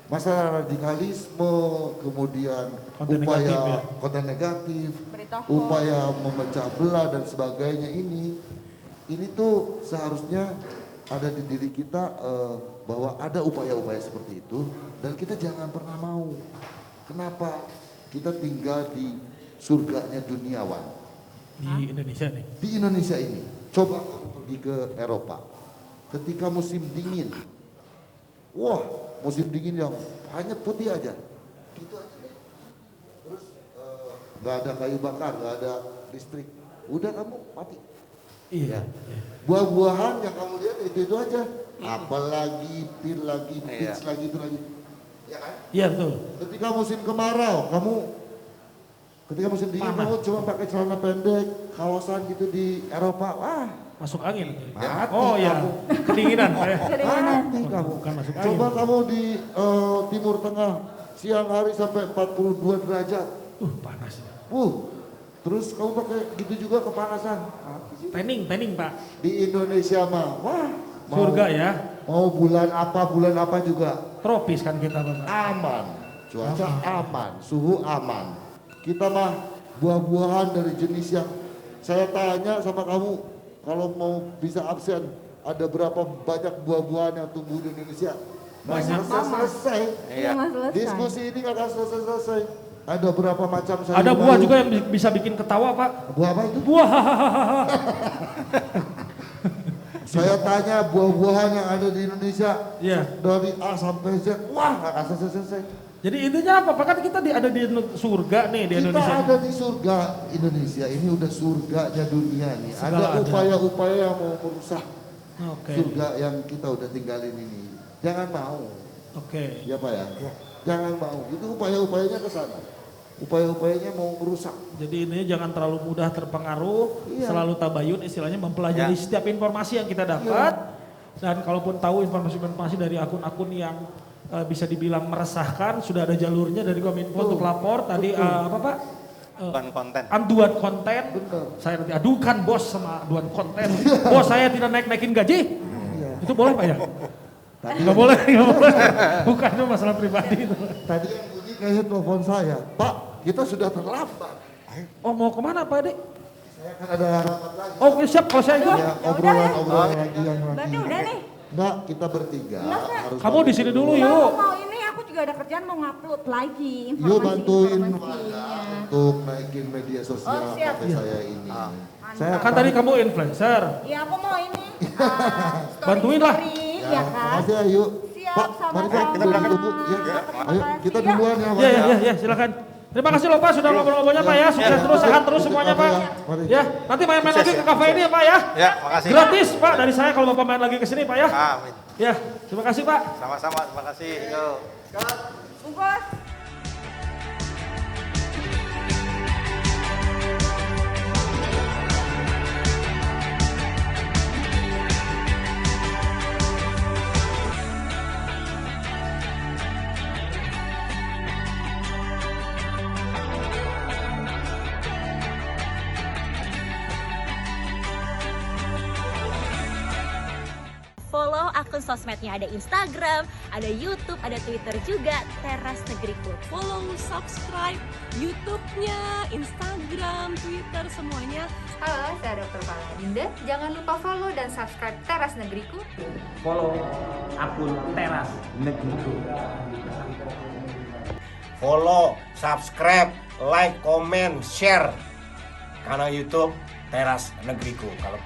Masalah radikalisme, kemudian konten negatif, upaya memecah belah dan sebagainya ini tuh seharusnya ada di diri kita bahwa ada upaya-upaya seperti itu dan kita jangan pernah mau. Kenapa? Kita tinggal di surganya duniawan. Di Indonesia nih? Di Indonesia ini. Coba kamu pergi ke Eropa. Ketika musim dingin, wah musim dingin yang hanya putih aja. Gitu aja deh. Terus gak ada kayu bakar, gak ada listrik. Udah kamu mati. Iya. Buah-buahan yang kamu lihat itu aja. Apalagi pil lagi, peach lagi, itu lagi. Ya kan? Iya betul. Ketika musim kemarau, kamu Ketika musim dingin mau cuma pakai celana pendek, kawasan gitu di Eropa, wah masuk angin. Mati Oh ya, kamu. kedinginan Pak ya. Mati kamu. Bukan masuk angin. Coba kamu di Timur Tengah siang hari sampai 42 derajat. Panas. Terus kamu pakai gitu juga kepanasan. Tanning Pak. Di Indonesia mah, wah surga ya. Mau bulan apa juga. Tropis kan kita Bapak. Aman, cuaca aman, suhu aman. Kita mah buah-buahan dari jenis yang saya tanya sama kamu, kalau mau bisa absen, ada berapa banyak buah-buahan yang tumbuh di Indonesia? Banyak. Selesai. Iya. Diskusi ini nggak akan selesai. Ada berapa macam sayuran? Ada buah juga yang bisa bikin ketawa Pak. Buah apa itu? Buah. Saya tanya buah-buahan yang ada di Indonesia, dari A sampai Z, wah nggak akan selesai. Jadi intinya apa? Pak kan kita ada di surga nih di Indonesia. Kita ada di surga Indonesia, ini udah surganya dunia nih. Ada upaya-upaya yang mau merusak surga yang kita udah tinggalin ini. Jangan mau. Ya Pak ya? Jangan mau, itu upaya-upayanya ke sana. Upaya-upayanya mau merusak. Jadi intinya jangan terlalu mudah terpengaruh, selalu tabayun, istilahnya mempelajari setiap informasi yang kita dapat. Dan kalaupun tahu informasi-informasi dari akun-akun yang bisa dibilang meresahkan, sudah ada jalurnya dari Kominfo untuk lapor. Tadi apa Pak? Aduan konten. Saya nanti adukan bos sama aduan konten. Bos saya tidak naik-naikin gaji. Itu boleh Pak ya? Nggak boleh. Bukan, itu masalah pribadi itu. Tadi yang bunyi kayaknya telepon saya, Pak kita sudah terlambat. Oh mau kemana Pak Ade? Saya akan ada rapat lagi. Oh siap kalau saya ikut. Ya, obrolan lagi yang lagi. Berarti udah nih. Enggak, kita bertiga. Harus kamu di sini dulu yuk. Mau ini aku juga ada kerjaan mau ngupload lagi informasi. Yuk bantuin untuk naikin media sosial kafe saya ini. Saya kan tadi kamu influencer. Iya aku mau ini. Bantuin lah. Ya kan? Makasih ya, yuk. Pak, mari Pak, kita berangkat dulu. Ya. Ayo, kita duluan ya Pak. Iya, silakan. Terima kasih loh Pak sudah ngobrol-ngobrolnya Pak ya. Sukses terus, sehat terus semuanya Pak. Ya, nanti main-main lagi ke kafe ini ya Pak ya. Ya, makasih. Gratis Pak dari saya kalau Bapak main lagi ke sini Pak ya. Amin. Ya, terima kasih Pak. Sama-sama, terima kasih. Yuk. Bungkus. Follow akun sosmednya, ada Instagram, ada YouTube, ada Twitter juga, Teras Negeriku. Follow, subscribe YouTube-nya, Instagram, Twitter, semuanya. Halo, saya Dr. Paladinda. Jangan lupa follow dan subscribe Teras Negeriku. Follow akun Teras Negeriku. Follow, subscribe, like, comment, share kanal YouTube Teras Negeriku. Kalau